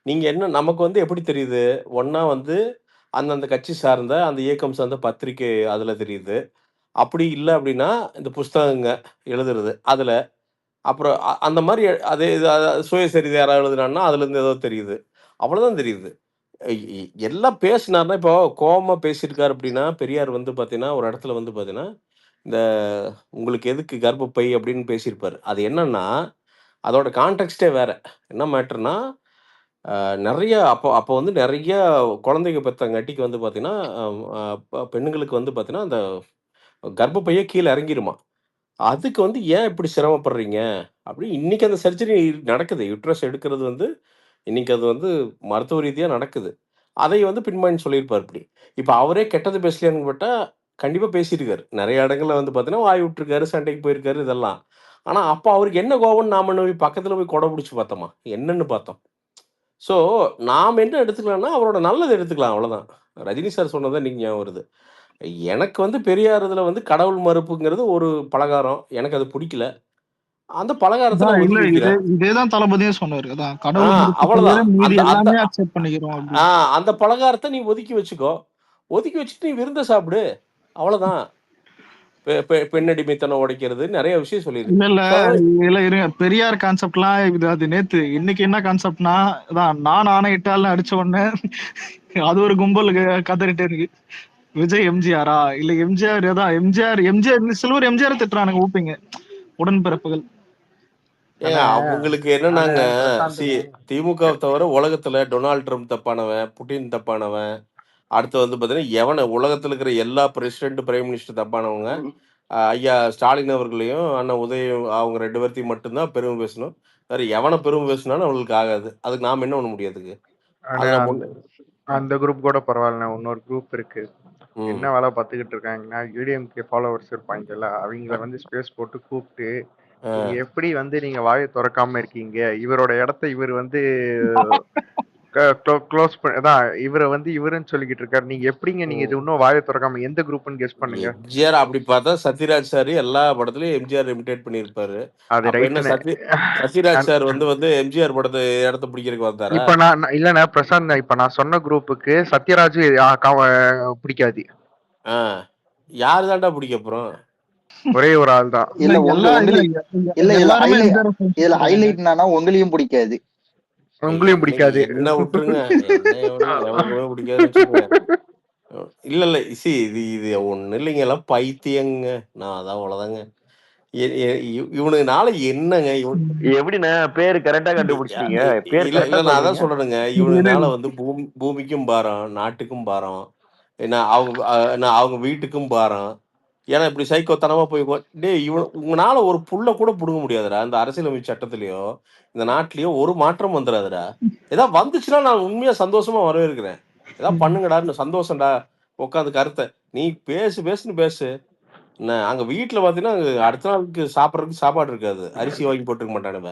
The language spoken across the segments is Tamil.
நீங்க என்ன நமக்கு வந்து எப்படி தெரியுது? ஒண்ணா வந்து அந்தந்த கட்சி சார்ந்த, அந்த இயக்கம் சார்ந்த பத்திரிக்கை அதுல தெரியுது. அப்படி இல்ல அப்படின்னா, இந்த புஸ்தகங்க எழுதுறது அதுல. அப்புறம் அந்த மாரி அதே இது சுயசரிதை யாராவது எழுதுனான்னா, அதுலருந்து ஏதோ தெரியுது. அவ்வளோதான் தெரியுது. எ எ எல்லாம் பேசினாருன்னா, இப்போ கோவமா பேசியிருக்காரு அப்படின்னா, பெரியார் வந்து பார்த்தீங்கன்னா, ஒரு இடத்துல வந்து பார்த்தீங்கன்னா, இந்த "உங்களுக்கு எதுக்கு கர்ப்பப்பை?" அப்படின்னு பேசியிருப்பாரு. அது என்னன்னா, அதோட கான்டெக்ஸ்ட்டே வேற. என்ன மேட்டர்ன்னா, நெறைய அப்போ அப்போ வந்து நெறைய குழந்தைங்க பெத்தங்காட்டிக்கு வந்து பார்த்தீங்கன்னா, அ பெண்ணுங்களுக்கு வந்து பார்த்தீங்கன்னா, அந்த கர்ப்பப்பையே கீழ இறங்கிருமாம். அதுக்கு வந்து ஏன் இப்படி சிரமப்படுறீங்க? அப்படி இன்னைக்கு அந்த சர்ஜரி நடக்குது. யுட்ரஸ் எடுக்கிறது வந்து இன்னைக்கு அது வந்து மருத்துவ ரீதியா நடக்குது. அதை வந்து பின்பாயிண்ட் சொல்லியிருப்பார் இப்படி. இப்ப அவரே கெட்டது பேசலையான்னு கேட்டா, கண்டிப்பா பேசியிருக்காரு. நெறைய இடங்கள்ல வந்து பார்த்தீங்கன்னா, வாய் விட்டுருக்காரு, சண்டைக்கு போயிருக்காரு இதெல்லாம். ஆனா, அப்ப அவருக்கு என்ன கோவம்ன்னு நாம என்ன போய் பக்கத்துல போய் கொட புடிச்சு பார்த்தோமா? என்னன்னு பார்த்தோம். ஸோ, நாம என்ன எடுத்துக்கலாம்னா, அவரோட நல்லத எடுத்துக்கலாம் அவ்வளோதான். ரஜினி சார் சொன்னது தான் இன்னைக்கு ஞாபகம் வருது. எனக்கு வந்து பெரியார் இதுல வந்து கடவுள் மறுப்புங்கிறது ஒரு பலகாரம். எனக்கு அது புடிக்கல. அந்த பலகாரத்த அதான் நான் இல்ல ஒதுக்கி வைக்கிறேன். இதேதான் தளபதியும் சொன்னாரு. அதான் ஆ கடவுள் மறுப்பு தவிர அவ்வளதான். மீதி அந்த அந்த எல்லாமே அ அக்செப்ட் பண்ணிக்கிறோம் ஆ அப்படின்னு. அந்த பலகாரத்த நீ ஒதுக்கி வச்சுக்கோ. ஒதுக்கி வச்சுட்டு நீ விருந்த சாப்பிடு. அவ்வளதான். பெண்ணடிமைத்தனம் உடைக்கிறது நெறைய விஷயம் சொல்லியிருக்கு. இல்ல இல்ல ஸோ அதனால இல்ல இருங்க, பெரியார் கான்செப்ட்லாம் இது அது நேத்து. இன்னைக்கு என்ன கான்செப்ட்னா, அதான் நான் ஆணையிட்டால்னு அடிச்ச உடனே அது ஒரு கும்பல் கதறிட்டே இருக்கு. விஜய் எம்ஜிஆரா இல்ல எம்ஜிஆர் ஏதான் எம்ஜிஆர் சில்வர் எம்ஜிஆர் திட்டுறானுங்க ஊப்பிங்க உடன்பிறப்புகள். ஏங்க அண்ணே அவங்களுக்கு அண்ணே என்னன்னாங்க, சி பிரசாந்த்ண்ணே. திமுகவ தவிர உலகத்துல டொனால்ட் ட்ரம்ப் தப்பானவன், புட்டின் தப்பானவன். அடுத்து வந்து பார்த்தீங்கன்னா, உலகத்துல இருக்கிற எல்லா பிரசிடென்ட், பிரைம் மினிஸ்டர் தப்பானவங்க. ஐயா ஸ்டாலின் அவர்களையும், அண்ணன் உதயம் அவங்க 2 பேர்த்தையும் மட்டும் தான் பெருமை பேசணும். வேற எவன பெருமை பேசினாலும் அவங்களுக்கு ஆகாது. அதுக்கு நாம என்ன பண்ண முடியும் அதுக்கு? அண்ணே அது நம்ம அந்த அந்த குரூப் கூட பரவாயில்லண்ணே. இன்னொரு குரூப் இருக்கு. ம். என்ன வேலை பார்த்துக்கிட்டு இருக்காங்கன்னா, யுடிஎம்கே ஃபாலோவர்ஸ் இருப்பாங்கல்ல, அவங்கள வந்து ஸ்பேஸ் போட்டு கூப்பிட்டு, ஆ. நீங்க எப்படி வந்து நீங்க வாயை தொறக்காம இருக்கீங்க? இவரோட இடத்த இவர் வந்து க்ளோஸ் அதான் இவர வந்து இவருன்னு சொல்லிக்கிட்டு இருக்காரு. நீங்க எப்படிங்க நீங்க இது ம். இன்னும் வாயை தொறக்காம எந்த குரூப்னு கெஸ் பண்ணுங்க. எம்ஜிஆர் அப்படி பார்த்தா சத்யராஜ் சார் எல்லா படத்துலயும் எம்ஜிஆர் இமிட்டேட் பண்ணியிருப்பாரு. அது அப்ப என்ன ரைட்டுண்ணே. சத்யராஜ் சார் வந்து வந்து எம்ஜிஆர் படத்த இடத்த பிடிக்கிறதுக்கு வந்தாரா? இப்ப இல்லண்ணே பிரசாந்த், இப்ப நான் சொன்ன குரூப்புக்கு சத்யராஜ் பிடிக்காது. ஆ. யாரு தான்டா பிடிக்கும் அப்புறம்? ஒரே ஒரு ஆள் தான். இல்ல இல்ல எல்லா இல்ல இல்ல எல்லாருமே எம்ஜிஆர் இதுல சொல்றாங்க. ஹைலைட் என்னன்னா உங்களையும் பிடிக்காது. உங்களையும் பிடிக்காது. என்ன விட்டுருங்க. என்ன எவனுக்குமே பிடிக்காதுன்னு வச்சுக்கோங்க. இல்ல, இல்ல. இது இது ஒண்ணும் இல்லைங்க. எல்லாம் பைத்தியங்க. நான் அதான் அவ்வளோதாங்க. எ எ இவனுங்கனால என்னங்க? எப்படிண்ணே பேரு கரெக்டா இ அ கண்டுபிடிச்சிட்டீங்க? இ பேர் இல்ல, கரெக்டா இல்ல நான் அதான் சொல்றீங்க. சொல்றேனுங்க. இவனுங்கனால வந்து பூமிக்கும் பாரம், நாட்டுக்கும் பாரம். ஏன்னா அவங்க வீட்டுக்கும் பாரம். ஏன்னா இப்படி சைக்கோத்தனமா போய் டேய் உங்கனால ஒரு புல்ல கூட புடுங்க முடியாதுடா. இந்த அரசியலமைப்பு சட்டத்திலயோ, இந்த நாட்டிலயோ ஒரு மாற்றம் வந்துராதுடா. ஏதாவது வந்துச்சுன்னா நான் உண்மையா சந்தோஷமா வரவேற்கிறேன். ஏதாவது பண்ணுங்கடான்னு சந்தோஷம்டா. உட்காந்து கருத்த நீ பேசுன்னு பேசு. என்ன அங்க வீட்ல பார்த்தீங்கன்னா, அடுத்த நாளுக்கு சாப்பிடுறதுக்கு சாப்பாடு இருக்காது. அரிசி வாங்கி போட்டுருக்க மாட்டானுங்க.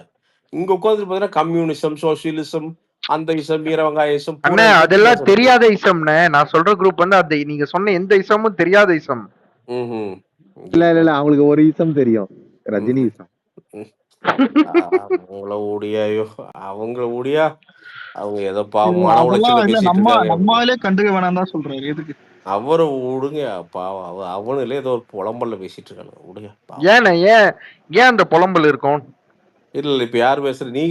இங்க உட்காந்துட்டு பார்த்தீங்கன்னா, கம்யூனிசம், சோசியலிசம், அந்த இசம், வீர வெங்காய இசம், அண்ணே பூரா இசத்தையும் அதெல்லாம் பேசுறது. தெரியாத இசம்ண்ணே. நான் சொல்ற குரூப் வந்து அந்த நீங்க சொன்ன எந்த இசமும் தெரியாத இசம். ம்ஹ்ம். இல்ல அவங்களுக்கு ஒரு இசம் தெரியும். ரஜினி ம்ஹ்ம். இசம். ம். அவங்கள ஓடியா ஐயோ! அவங்கள ஓடியா? அவங்க ஏதோ பாவம் மன அதெல்லாம் உளைச்சல்ல இல்ல பேசிட்டு நம்ம இருக்காங்க அப்படி. நம்மளே கண்டுக்க வேணாம் தான் சொல்றாரு. எதுக்கு? அவர உடுங்க பாவம். அவனுங்களே ஏதோ ஒரு புலம்பல்ல பேசிட்டு இருக்கானுங்க. உடுங்க பாவம். ஏண்ணே ஏன் அந்த புலம்பல் இருக்கும்? இல்ல இப்ப யார் பேசுற? நீ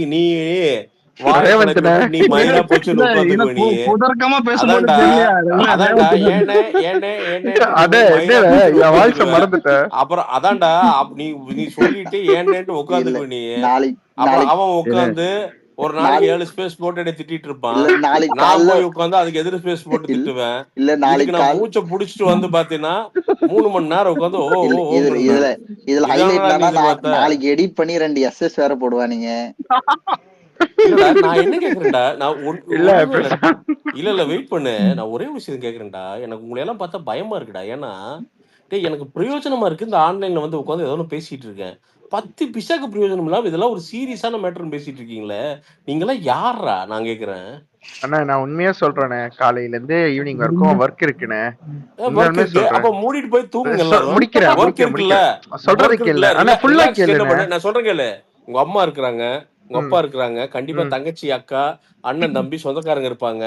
வாய கிளறி ரேவந்த்ண்ணே. விட்டு நீ மயிரா போச்சுன்னு உட்காந்துக்குவ நீ. புதர்க்கமா பேசும்போது அதான்டா, தெரியலையா? இல்ல அதான்டா. ரேவந்த் தான். ஏன்னேன்ட்டு நீ அண்ணே மயிரா என்னண்ணே போச்சுன்னு என் வாய்ஸ உட்காந்துக்குவ. மறந்துட்டேன். அப்புறம் அதான்டா நீ நீ சொல்லிட்டு ஏன்னேன்ட்டு இல்ல உட்காந்துக்குவ நீ. நாளைக்கு அப்புறம் நாளைக்கு அவன் ஏன்னா உட்காந்து ஒரு நாளைக்கு நாளை 7 ஸ்பேஸ் போட்டு என்னைய திட்டிட்டு இருப்பான். இல்ல நாளைக்கு நான் காலைல போய் உட்காந்து அதுக்கு எதிர் ஸ்பேஸ் போட்டு இல்ல திட்டுவேன். இல்ல இதுக்கு நாளைக்கு நான் கால் மூச்ச புடிச்சுட்டு வந்து பார்த்தீன்னா, 3 மணி நேரம் உட்காந்து இல்ல ஓங்குறேன் நானு. இதுல ஹைலைட் இதானடா நீ என்னன்னா எதிர்பார்த்த? நாளைக்கு எடிட் பண்ணி 2 SS வேற போடுவானுங்க. இல்லடா நான் என்ன கேட்கிறேன்டா, நான் இல்ல ஒண்ணுமே இல்ல. பிரசாந்த். இல்ல வெயிட் பண்ணு. நான் ஒரே ஒரு விஷயம் கேட்கிறேன்டா. எனக்கு உங்கள எல்லாம் பார்த்தா பயமா இருக்குடா. ஏன்னா, டேய் எனக்கு பிரயோஜனமா இருக்கு. இந்த ஆன்லைன்ல வந்து உட்கார்ந்து ஏதோ ஒண்ணு பேசிட்டு இருக்கேன். 10 பிசகு பிரயோஜனம் இல்லாம இதெல்லாம் ஒரு சீரியஸான மேட்டர்ன்னு பேசிட்டு இருக்கீங்களே. நீங்கலாம் யார்றா? நான் கேட்கிறேன். அண்ணா நான் உண்மையா சொல்றேனே, காலையில இருந்து ஈவினிங் வரைக்கும் ஒர்க் இருக்குண்ணே. வொர்க் உண்மையாலுமே இருக்கு. சொல்றேன். அப்ப மூடிட்டு போய் தூங்குங்க எல்லாரும். முடிக்கிறேன் வொர்க் இருக்குல்ல. சொல்றது வொர்க் கேளு. இருக்குல்ல. ஆனா ஃபுல்லா ரிலாக்ஸ்க்கு என்ன கேளுண்ணே. பண்ணு? நான் சொல்றேன் கேளு. உங்க அம்மா இருக்கிறாங்க. உங்க ம் அப்பா இருக்கிறாங்க, கண்டிப்பா ம் தங்கச்சி, அக்கா, அண்ணன், தம்பி, சொந்தக்காரங்க இருப்பாங்க.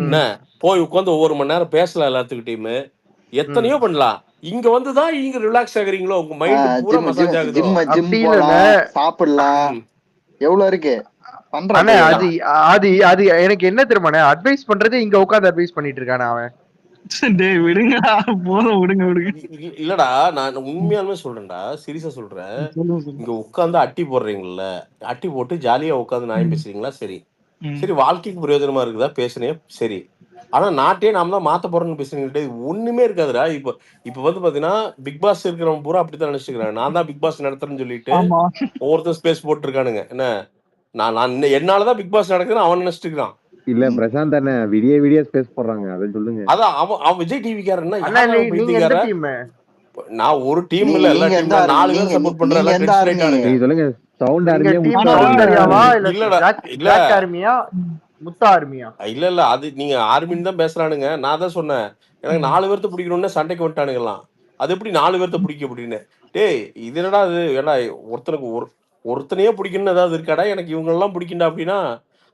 என்ன ம் போய் உட்காந்து 1 மணி நேரம் பேசலாம் எல்லாத்துக்கிட்டயுமே. ம் எத்தனையோ பண்ணலாம். இங்க வந்து தான் இங்க ரிலாக்ஸ் ஆகுறீங்களோ, உங்க மைண்ட் பூரா ஜிம் ஜிம் மசாஜ் ஆகுதோ. ஜிம் ஜிம் அப்படி இல்லைண்ணே. போலாம், சாப்பிடலாம், ம். எவ்வளவு இருக்கு பண்றான் அண்ணே பையன். அது அது அது எனக்கு என்ன தெரியுமாண்ணே, அட்வைஸ் பண்றது இங்க உட்காந்து அட்வைஸ் பண்ணிட்டு இருக்கானே அவன். டேய் விடுங்கடா, போதும், விடுங்க. இல்லடா, நான் உண்மையாலுமே சொல்றேன்டா, சீரியஸா சொல்றேன். சொல்லுங்க, சொல்லுங்க. இங்க உட்காந்து அட்டி போடுறீங்கல்ல, அட்டி போட்டு ஜாலியா உட்காந்து நியாயம் பேசுறீங்களா, சரி. சரி, வாழ்க்கைக்கு பிரயோஜனமா இருக்குதா பேசுனே, சரி. ஆனா நாட்டையே நாம தான் மாத்த போறோம்னு பேசுறீங்க. ஒண்ணுமே இருக்காதுடா. இப்போ இப்போ வந்து பாத்தீங்கன்னா பிக் பாஸ் இருக்கிறவன் பூரா அப்படித்தான் நினைச்சுக்கிறான். நான் தான் பிக் பாஸ் நடத்துறேன்னு சொல்லிட்டு ஆமா. ஒவ்வொருத்தரும் ஸ்பேஸ் போட்டுருக்கானுங்க. என்ன நான் என்னாலதான் பிக் பாஸ் நடக்குதுன்னு அவன் நினைச்சிட்டு இருக்கான். இல்ல பிரசாந்த் அண்ணன் விடிய ஸ்பேஸ் போடுறாங்க, அதை சொல்லுங்க. அதான் அவன் விஜய் டிவிக்காரன்னா அண்ணா யாரா நீங்க எந்த பைத்தியக்கார? டீம்? நான் ஒரு டீம் இல்ல, எல்லா நீங்க எந்த டீம்ல ஆர்மி? 4 பேர் நீங்க சப்போர்ட் பண்ற நீங்க எல்லாம் எந்த டென்ஷன் ஆர்மி? ஆயிட்டானுங்க. நீங்க சொல்லுங்க, சவுண்ட் நீங்க ஆர்மியா டீம் முட்டா ஆனா சௌந்தர்யாவா ஆர்மியா? இல்ல இல்லடா, இல்ல ஜாக் ஆர்மியா முத்தா ஆர்மியா? இல்ல அது நீங்க ஆர்மின்னு தான் பேசுறானுங்க. நான் தான் சொன்னேன், எனக்கு 4 பேர்த்த பிடிக்கணும்னு சண்டைக்கு வந்துட்டானுங்கலாம். அது எப்படி 4 பேர்த்த பிடிக்க அப்படின்னு? டேய் இது என்னடா இது? ஏடா ஒருத்தனுக்கு ஒருத்தனையே பிடிக்கணும்னு ஏதாவது இருக்காடா? எனக்கு இவங்களெல்லாம் பிடிக்கும்டா அப்படின்னா,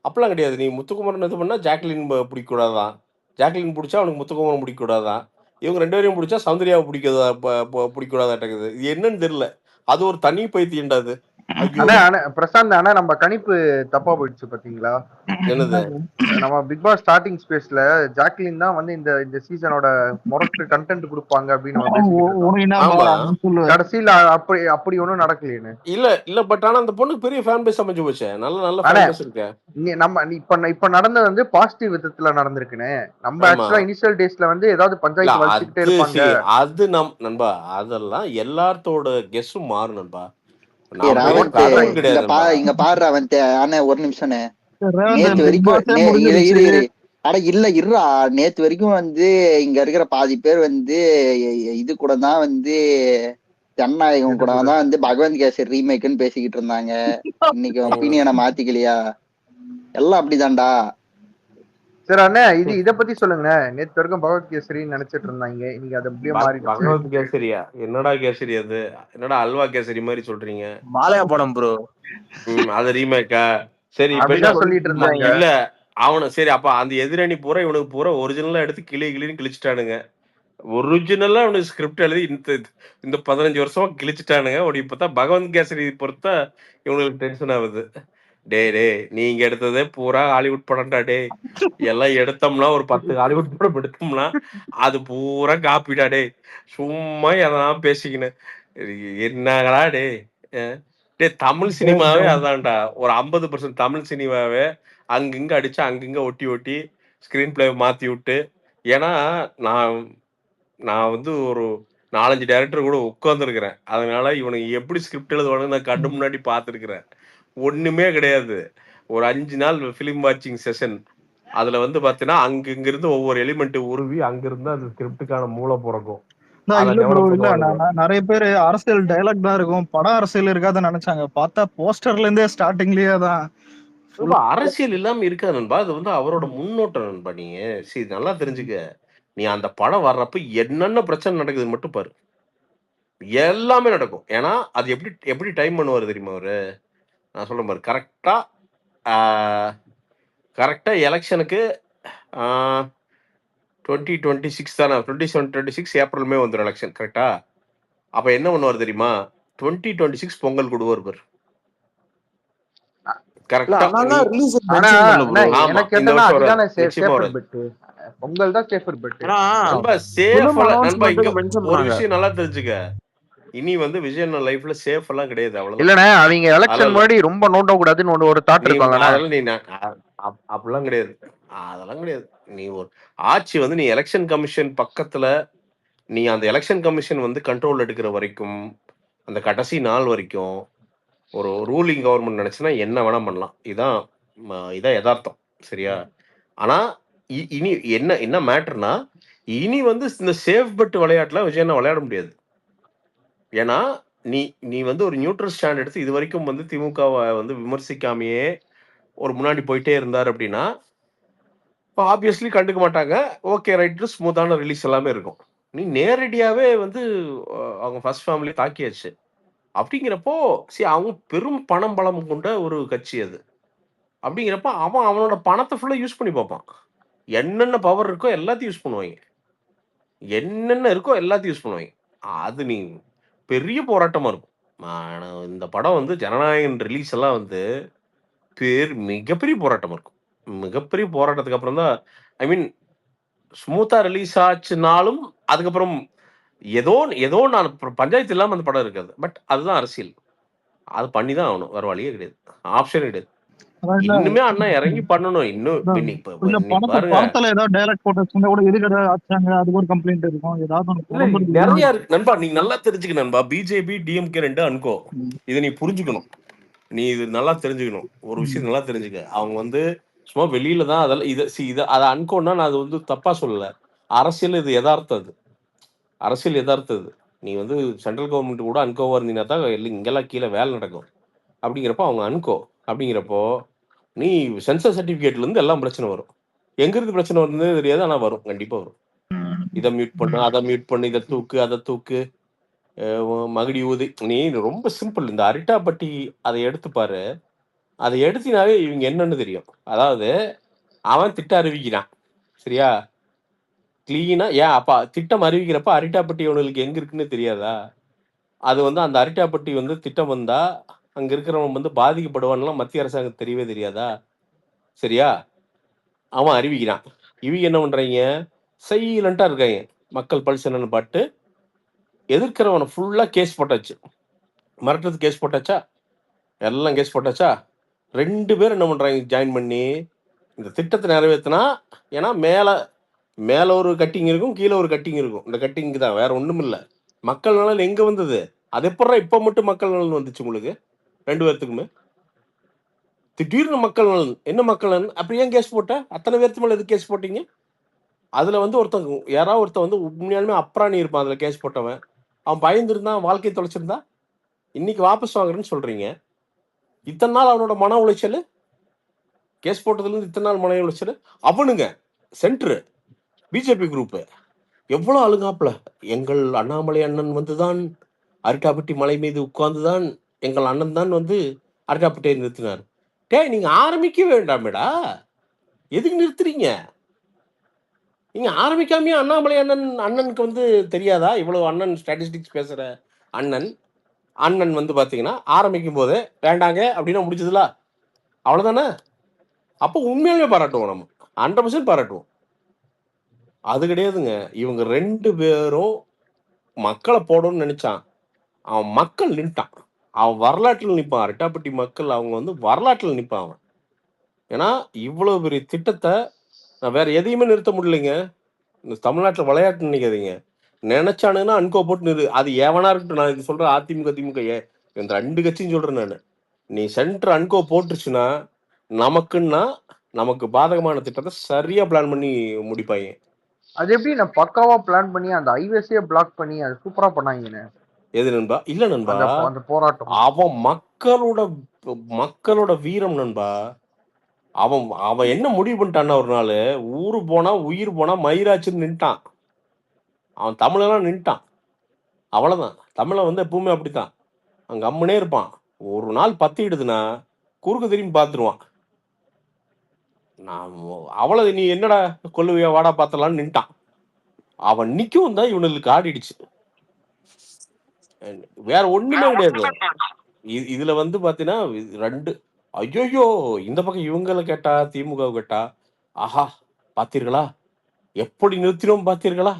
அப்பெல்லாம் கிடையாது. நீ முத்துக்குமரன் இது பண்ணா ஜாக்லின் பிடிக்க கூடாதான். ஜாக்லின் பிடிச்சா அவனுக்கு முத்துக்குமரன் பிடிக்க கூடாதான். இவங்க 2 பேரையும் பிடிச்சா சௌந்தர்யாவை பிடிக்காதா, பிடிக்க கூடாதாட்டக்குது. இது என்னன்னு தெரியல. அது ஒரு தனி பைத்தியம்டா அது. ஐயோ! அண்ணா அண்ணா பிரசாந்த் அண்ணா, நம்ம கணிப்பு தப்பா போயிடுச்சு பாத்தீங்களா? என்னது? நம்ம பிக் பாஸ் ஸ்டார்டிங் ஸ்பேஸ்ல ஜாக்லின் தான் வந்து இந்த இந்த சீசனோட மொரட்டு கண்டென்ட் கொடுப்பாங்க அப்படின்னு நம்ம பேசிக்கிட்டு இருக்கோம். உனக்கு என்ன ஆமா. பவர் அப்படின்னு சொல்லுவாரு. கடைசியில அப்படி ஒண்ணும் நடக்கலையேன்னு. இல்ல பட் ஆனா அந்த பொண்ணுக்கு பெரிய ஃபேன் பேஸ் அமைஞ்சு போச்சே. நல்ல அண்ணா ஃபேன் பேஸ் இருக்கு. இப்ப நடந்தது வந்து பாசிட்டிவ் விதத்துல நடந்திருக்குன்னு. நம்ம ஆமா. ஆக்சுவலா இனிஷியல் டேஸ்ல வந்து ஏதாவது இல்ல பஞ்சாயத்து வச்சுக்கிட்டே இருப்பாங்க. அது நண்பா, அதெல்லாம் எல்லாத்தோட கெஸ்ஸும் மாறும் நண்பா. ஏய் நான் பெரிய ராவந்த், கடவுள் கிடையாது நண்பா. இங்க பாரு ராவந்த். ஆனா ஒரு நிமிஷம்ண்ணே. ரேவந்த் நேத்து பிக் வரைக்கும் பாஸே இரு முடிஞ்சிருச்சு. இரு அட இல்ல இருடா. நேத்து வரைக்கும் வந்து இங்க இருக்கிற பாதி பேர் வந்து இது கூட தான் வந்து ஜனநாயகம் கூட தான் வந்து பகவந்த் கேசரி ரீமேக்குன்னு பேசிக்கிட்டு இருந்தாங்க. இன்னைக்கு ஒப்பீனியனை மாத்திக்கலையா? எல்லாம் அப்படிதான்டா. சரி அண்ணா, இத பத்தி சொல்லுங்கண்ணே. நேத்து வரைக்கும் பகவத் கேசரின்னு நினைச்சிட்டு இருந்தாங்க, இன்னைக்கு அது அப்படியே மாறிடுச்சு. பகவத் கேசரியா? என்னடா கேசரி அது? என்னடா அல்வா கேசரி மாதிரி சொல்றீங்க? மாலையா படம் ப்ரோ. அது ரீமேக்கா? சரி இப்ப அப்படிதான் சொல்லிட்டு இருந்தாங்க. இல்ல அவனு சரி, அப்ப அந்த எதிரணி பூரா இவனுக்கு பூரா ஒரிஜினலா எடுத்து கிளின்னு கிழிச்சிட்டானுங்க. ஒரிஜினலா அவனுக்கு ஸ்கிரிப்ட் எழுதி இந்த 15 வருஷமா கிழிச்சிட்டானுங்க. இப்பதான் பகவந்த் கேசரி பொறுத்தா இவனுக்கு டென்ஷன் ஆகுது. டேய் நீங்க எடுத்ததே பூரா ஹாலிவுட் படம்டா. டேய் எல்லாம் எடுத்தோம்னா ஒரு 10 ஹாலிவுட் படம் எடுத்தோம்னா அது பூரா காப்பிடா. டேய் சும்மா எதனா பேசிக்கின்னு என்னடா டேய். டேய் தமிழ் சினிமாவே அதான்டா. ஒரு 50% தமிழ் சினிமாவே அங்கிங்க அடிச்சு அங்கிங்க ஒட்டி ஸ்கிரீன் பிளே மாத்தி விட்டு. ஏன்னா நான் நான் வந்து ஒரு 4-5 டைரக்டர் கூட உட்கார்ந்துருக்கிறேன். அதனால இவனுக்கு எப்படி ஸ்கிரிப்ட் எழுதுவானுன்னு நான் கண்ணு முன்னாடி பார்த்துருக்கிறேன். ஒண்ணுமே கிடையாது. ஒரு 5 நாள் ஃபிலிம் வாட்சிங் செஷன். அதுல வந்து பாத்தீங்கன்னா இருந்து ஒவ்வொரு எலிமெண்ட் உருவி அங்கிருந்து அந்த ஸ்கிரிப்டுக்கான மூளை பிறக்கும். அதை இல்ல ப்ரோ, டெவலப் இல்ல பண்ணுவானுங்க. நிறைய பேர் அரசியல் டைலாக் தான் இருக்கும், படம் அரசியல் இருக்காதுன்னு நினைச்சாங்க. பார்த்தா போஸ்டர்ல இருந்தே ஸ்டார்டிங்லயே தான் நண்பா, அரசியல் இல்லாம இருக்காது நண்பா. அது வந்து அவரோட முன்னோட்டம் நண்பா. நீங்க சரி நல்லா தெரிஞ்சுக்க. நீ அந்த படம் வர்றப்ப என்னென்ன பிரச்சனை நடக்குதுன்னு மட்டும் பாரு. எல்லாமே நடக்கும். ஏன்னா அது எப்படி டைம் பண்ணுவாரு தெரியுமா அவரு? நான் சொல்றேன் பாரு. கரெக்டா எலெக்ஷனுக்கு 2026 தானே, 27, 26 ஏப்ரல் மே வந்துடும் எலெக்ஷன். கரெக்டா? அப்ப என்ன பண்ணுவார் தெரியுமா? 2026 பொங்கல் கொடுவார் பாரு. கரெக்டா? ஆனா எனக்கு என்னன்னா அதுதானே நிச்சயமா சேஃபர் பெட். பொங்கல் தான் சேஃபர் பெட். நண்பா சேஃப் நண்பா. இங்க ஒரு விஷயம் நல்லா தெரிஞ்சுக்க. இனி வந்து விஜய் லைஃப்ல சேஃப் எல்லாம் கிடையாது. அவ்வளவுதான். இல்லண்ணே, அவங்க எலெக்ஷன் முன்னாடி ரொம்ப நோண்ட கூடாதுன்னு ஒரு தாட் இருக்கும். அப்படிலாம் கிடையாது. அதெல்லாம் கிடையாது. நீ ஒரு ஆட்சி வந்து நீ எலெக்ஷன் கமிஷன் பக்கத்துல நீ அந்த எலெக்ஷன் கமிஷன் வந்து கண்ட்ரோல் எடுக்கிற வரைக்கும், அந்த கடைசி நாள் வரைக்கும் ஒரு ரூலிங் கவர்மெண்ட் நினைச்சுன்னா என்ன வேணா பண்ணலாம். இதான் யதார்த்தம். சரியா? ஆனா இனி என்ன மேட்டர்னா, இனி வந்து இந்த சேஃப் பெட் விளையாட்டுல விஜயண்ணா விளையாட முடியாது. ஏன்னா நீ வந்து ஒரு நியூட்ரல் ஸ்டாண்ட் எடுத்து இது வரைக்கும் வந்து திமுகவை வந்து விமர்சிக்காமையே ஒரு முன்னாடி போயிட்டே இருந்தார் அப்படின்னா, ஆப்வியஸ்லி கண்டுக்க மாட்டாங்க. ஓகே ரைட், ஸ்மூத்தான ரிலீஸ் எல்லாமே இருக்கும். நீ நேரடியாவே வந்து அவங்க ஃபர்ஸ்ட் ஃபேமிலி தாக்கியாச்சு. அப்படிங்கிறப்போ அவங்க பெரும் பணம் பலம் கொண்ட ஒரு கட்சி அது. அப்படிங்கிறப்ப அவன் அவனோட பணத்தை ஃபுல்லா யூஸ் பண்ணி பார்ப்பான். என்னென்ன பவர் இருக்கோ எல்லாத்தையும் யூஸ் பண்ணுவாங்க. என்னென்ன இருக்கோ எல்லாத்தையும் யூஸ் பண்ணுவாங்க. அது நீ பெரிய போராட்டமா இருக்கும். ஆனா இந்த படம் வந்து ஜனநாயகன் ரிலீஸ் எல்லாம் வந்து மிகப்பெரிய போராட்டமா இருக்கும். மிகப்பெரிய போராட்டத்துக்கு அப்புறம் தான் ஐ மீன் ஸ்மூத்தா ரிலீஸ் ஆச்சுனாலும், அதுக்கப்புறம் ஏதோ ஏதோ நான் பஞ்சாயத்து இல்லாம அந்த படம் இருக்காது. பட் அதுதான் அரசியல். அது பண்ணி தான் ஆகணும். வேற வழியே கிடையாது. ஆப்ஷனே கிடையாது. அதான் இல்ல இன்னுமே அண்ணா இறங்கி பண்ணணும். இன்னும் அதான் இப்ப இல்ல இன்னைக்கு பாருங்க. படத்துல ஏதாவது டைலாக் போட்டு வச்சிருந்தா கூட எதுக்கு ஏதாவது ஆச்சாங்க அதுக்கு ஒரு கம்ப்ளைண்ட் இருக்கும். ஏதாவது ஒன்று இல்ல புறம்புறது நிறைய இருக்கு நண்பா. நீ நல்லா தெரிஞ்சுக்க நண்பா. BJP, DMK 2 and Co. ம். இதை நீ புரிஞ்சுக்கணும். நீ இது நல்லா தெரிஞ்சுக்கணும். ஒரு விஷயம் நல்லா தெரிஞ்சுக்க. அவங்க வந்து சும்மா வெளியில தான் அதெல்லாம் இதை அதை அன்கோன்னா நான் அது வந்து தப்பா சொல்லல. அரசியல் இது யதார்த்தம் அது. அரசியல் யதார்த்தம் இது. நீ வந்து சென்ட்ரல் கவர்மெண்ட் கூட அன்கோவா இருந்தீங்கன்னா தான் இங்கெல்லாம் கீழே வேலை நடக்கும். அப்படிங்கிறப்போ அவங்க அன்கோ. அப்படிங்கிறப்போ நீ சென்சர் சர்டிஃபிகேட்ல இருந்து எல்லாம் பிரச்சனை வரும். எங்க இருந்து பிரச்சனை வருதுன்னு தெரியாது, ஆனா வரும். கண்டிப்பா வரும். இதை மியூட் பண்ணு, அதை மியூட் பண்ணு, இதை தூக்கு, அதை தூக்கு, மகுடி ஊதி. நீ ரொம்ப சிம்பிள். இந்த அரிட்டாப்பட்டி அதை எடுத்து பாரு. அதை எடுத்தினாவே இவங்க என்னன்னு தெரியும். அதாவது அவன் திட்டம் அறிவிக்கிறான், சரியா? கிளீனா ஏன் அப்பா திட்டம் அறிவிக்கிறப்ப அரிட்டாப்பட்டி அவனுக்கு எங்க இருக்குன்னு தெரியாதா? அது வந்து அந்த அரிட்டாப்பட்டி வந்து திட்டம் வந்தா அங்க இருக்கிறவன் வந்து பாதிக்கப்படுவான்லாம் மத்திய அரசாங்கம் தெரியவே தெரியாதா? சரியா? அவன் அறிவிக்கிறான். இவங்க என்ன பண்றாங்க? சைலண்டா இருக்காங்க. மக்கள் பல்ஸ் என்னன்னு பாட்டு எதிர்க்கிறவனை ஃபுல்லா கேஸ் போட்டாச்சு. மிரட்டுறது கேஸ் போட்டாச்சா? எல்லாம் கேஸ் போட்டாச்சா? 2 பேர் என்ன பண்றாங்க ஜாயின் பண்ணி இந்த திட்டத்தை நிறைவேற்றினா, ஏன்னா மேல ஒரு கட்டிங் இருக்கும், கீழே ஒரு கட்டிங் இருக்கும். இந்த கட்டிங்க்கு தான், வேற ஒண்ணும் இல்ல. மக்கள் நலன் எங்க வந்தது? அது எப்படா இப்ப மட்டும் மக்கள் நலன் வந்துச்சு உங்களுக்கு 2 பேர்த்துக்குமே? திடீர்னு மக்கள் நலன் என்ன மக்கள் நலன்? அப்படி ஏன் கேஸ் போட்ட? அத்தனை பேர்த்து மேல எதுக்கு கேஸ் போட்டீங்க? அதுல வந்து யாராவது ஒருத்தன் வந்து உண்மையாலுமே அப்ராணி இருப்பான் அதுல கேஸ் போட்டவன். அவன் பயந்துருந்தான், வாழ்க்கையை தொலைச்சிருந்தா இன்னைக்கு வாபஸ் வாங்குறேன்னு சொல்றீங்க. இத்தனை நாள் அவனோட மன உளைச்சல், கேஸ் போட்டதுல இருந்து இத்தனை நாள் மன உளைச்சல். அவனுங்க சென்ட்ரு பிஜேபி குரூப் எவ்வளவு அழுகாப்புல, எங்கள் அண்ணாமலை அண்ணன் வந்துதான் அரிட்டாப்பட்டி மலை மீது உட்கார்ந்துதான் எங்கள் அண்ணன் தான் வந்து அரிட்டாப்பட்டியை நிறுத்தினார். நீங்க ஆரம்பிக்கவே வேண்டாமேடா, எதுக்கு நிறுத்துறீங்க? நீங்க ஆரம்பிக்காமயே அண்ணாமலை அண்ணனுக்கு வந்து தெரியாதா? இவ்வளவு அண்ணன் ஸ்டாட்டிஸ்டிக்ஸ் பேசுற அண்ணன் வந்து பாத்தீங்கன்னா ஆரம்பிக்கும் போதே வேண்டாங்க அப்படின்னா முடிச்சதுல அவ்வளவுதானே? அப்போ உண்மையாலுமே பாராட்டுவோம், நம்ம 100% பாராட்டுவோம். அது கிடையாதுங்க. இவங்க 2 பேரும் மக்களை போடணும்னு நினைச்சான். அவன் மக்கள் நின்ட்டான். அவன் வரலாற்றில் நிற்பான். ரெட்டாப்பட்டி மக்கள் அவங்க வந்து வரலாற்றில் நிற்பான் அவன். ஏன்னா இவ்வளவு பெரிய திட்டத்தை நான் வேற எதையுமே நிறுத்த முடியலைங்க. இந்த தமிழ்நாட்டில் விளையாட்டு நினைக்காதீங்க. நினைச்சானுன்னா அன்கோ போட்டு அது எவனா இருக்கட்டும். நான் இது சொல்றேன், அதிமுக திமுக இந்த 2 கட்சியும் சொல்றேன் நான். நீ சென்டர் அன்கோ போட்டுருச்சுன்னா நமக்கு பாதகமான திட்டத்தை சரியா பிளான் பண்ணி முடிப்பாங்க. அது எப்படி நான் பக்காவா பிளான் பண்ணி அந்த ஹைவேஸே பிளாக் பண்ணி அது சூப்பரா பண்ணாங்கண்ணே. எது நண்பா? இல்ல நண்பா, அந்த போராட்டம் அவன் மக்களோட வீரம் நண்பா. அவன் என்ன முடிவு பண்ணிட்டான்னா, ஒரு நாள் ஊரு போனா உயிர் போனா மயிராச்சுன்னு நின்ட்டான். அவன் தமிழெல்லாம் நின்ட்டான். அவ்வளவுதான். தமிழன் வந்து எப்பவுமே அப்படித்தான், அங்க அம்மனே இருப்பான். ஒரு நாள் பத்திடுதுன்னா குறுக்கு திரும்பி பார்த்துருவான். நான் அவ்வளவு நீ என்னடா கொல்லுவியா வாடா பார்த்தலான்னு நின்ட்டான். அவன் நிக்கவும் தான் இவனுக்கு ஆடிடுச்சு. வேற ஒண்ணுமே கிடையாது. இதுல வந்து பாத்தீங்கன்னா 2 ஐயோ இந்த பக்கம் இவங்களை கேட்டா திமுக கேட்டா ஆஹா பாத்தீர்களா எப்படி நிறுத்தினோம் பாத்தீர்களா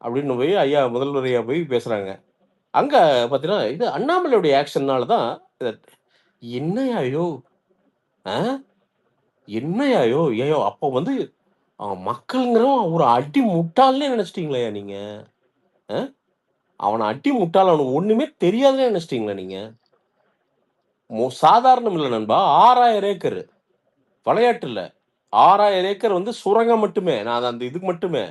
அப்படின்னு போய் ஐயா முதல்வர் ஐயா போய் பேசுறாங்க. அங்க பாத்தீங்கன்னா இது அண்ணாமலையுடைய ஆக்ஷன்னாலதான் என்னையாயோ என்னையாயோ ஏயோ அப்போ வந்து மக்கள்ங்கிறவன் ஒரு அடி முட்டாள்னே நினைச்சிட்டீங்களா நீங்க? அவனை அடி முட்டாள், அவனுக்கு ஒண்ணுமே தெரியாதுன்னு நினைச்சிட்டீங்களா நீங்க? சாதாரணம் இல்லை நண்பா. 6000 ஏக்கர் விளையாட்டு இல்ல. 6000 ஏக்கர் வந்து சுரங்கம் மட்டுமே. நான் அந்த இதுக்கு மட்டுமே.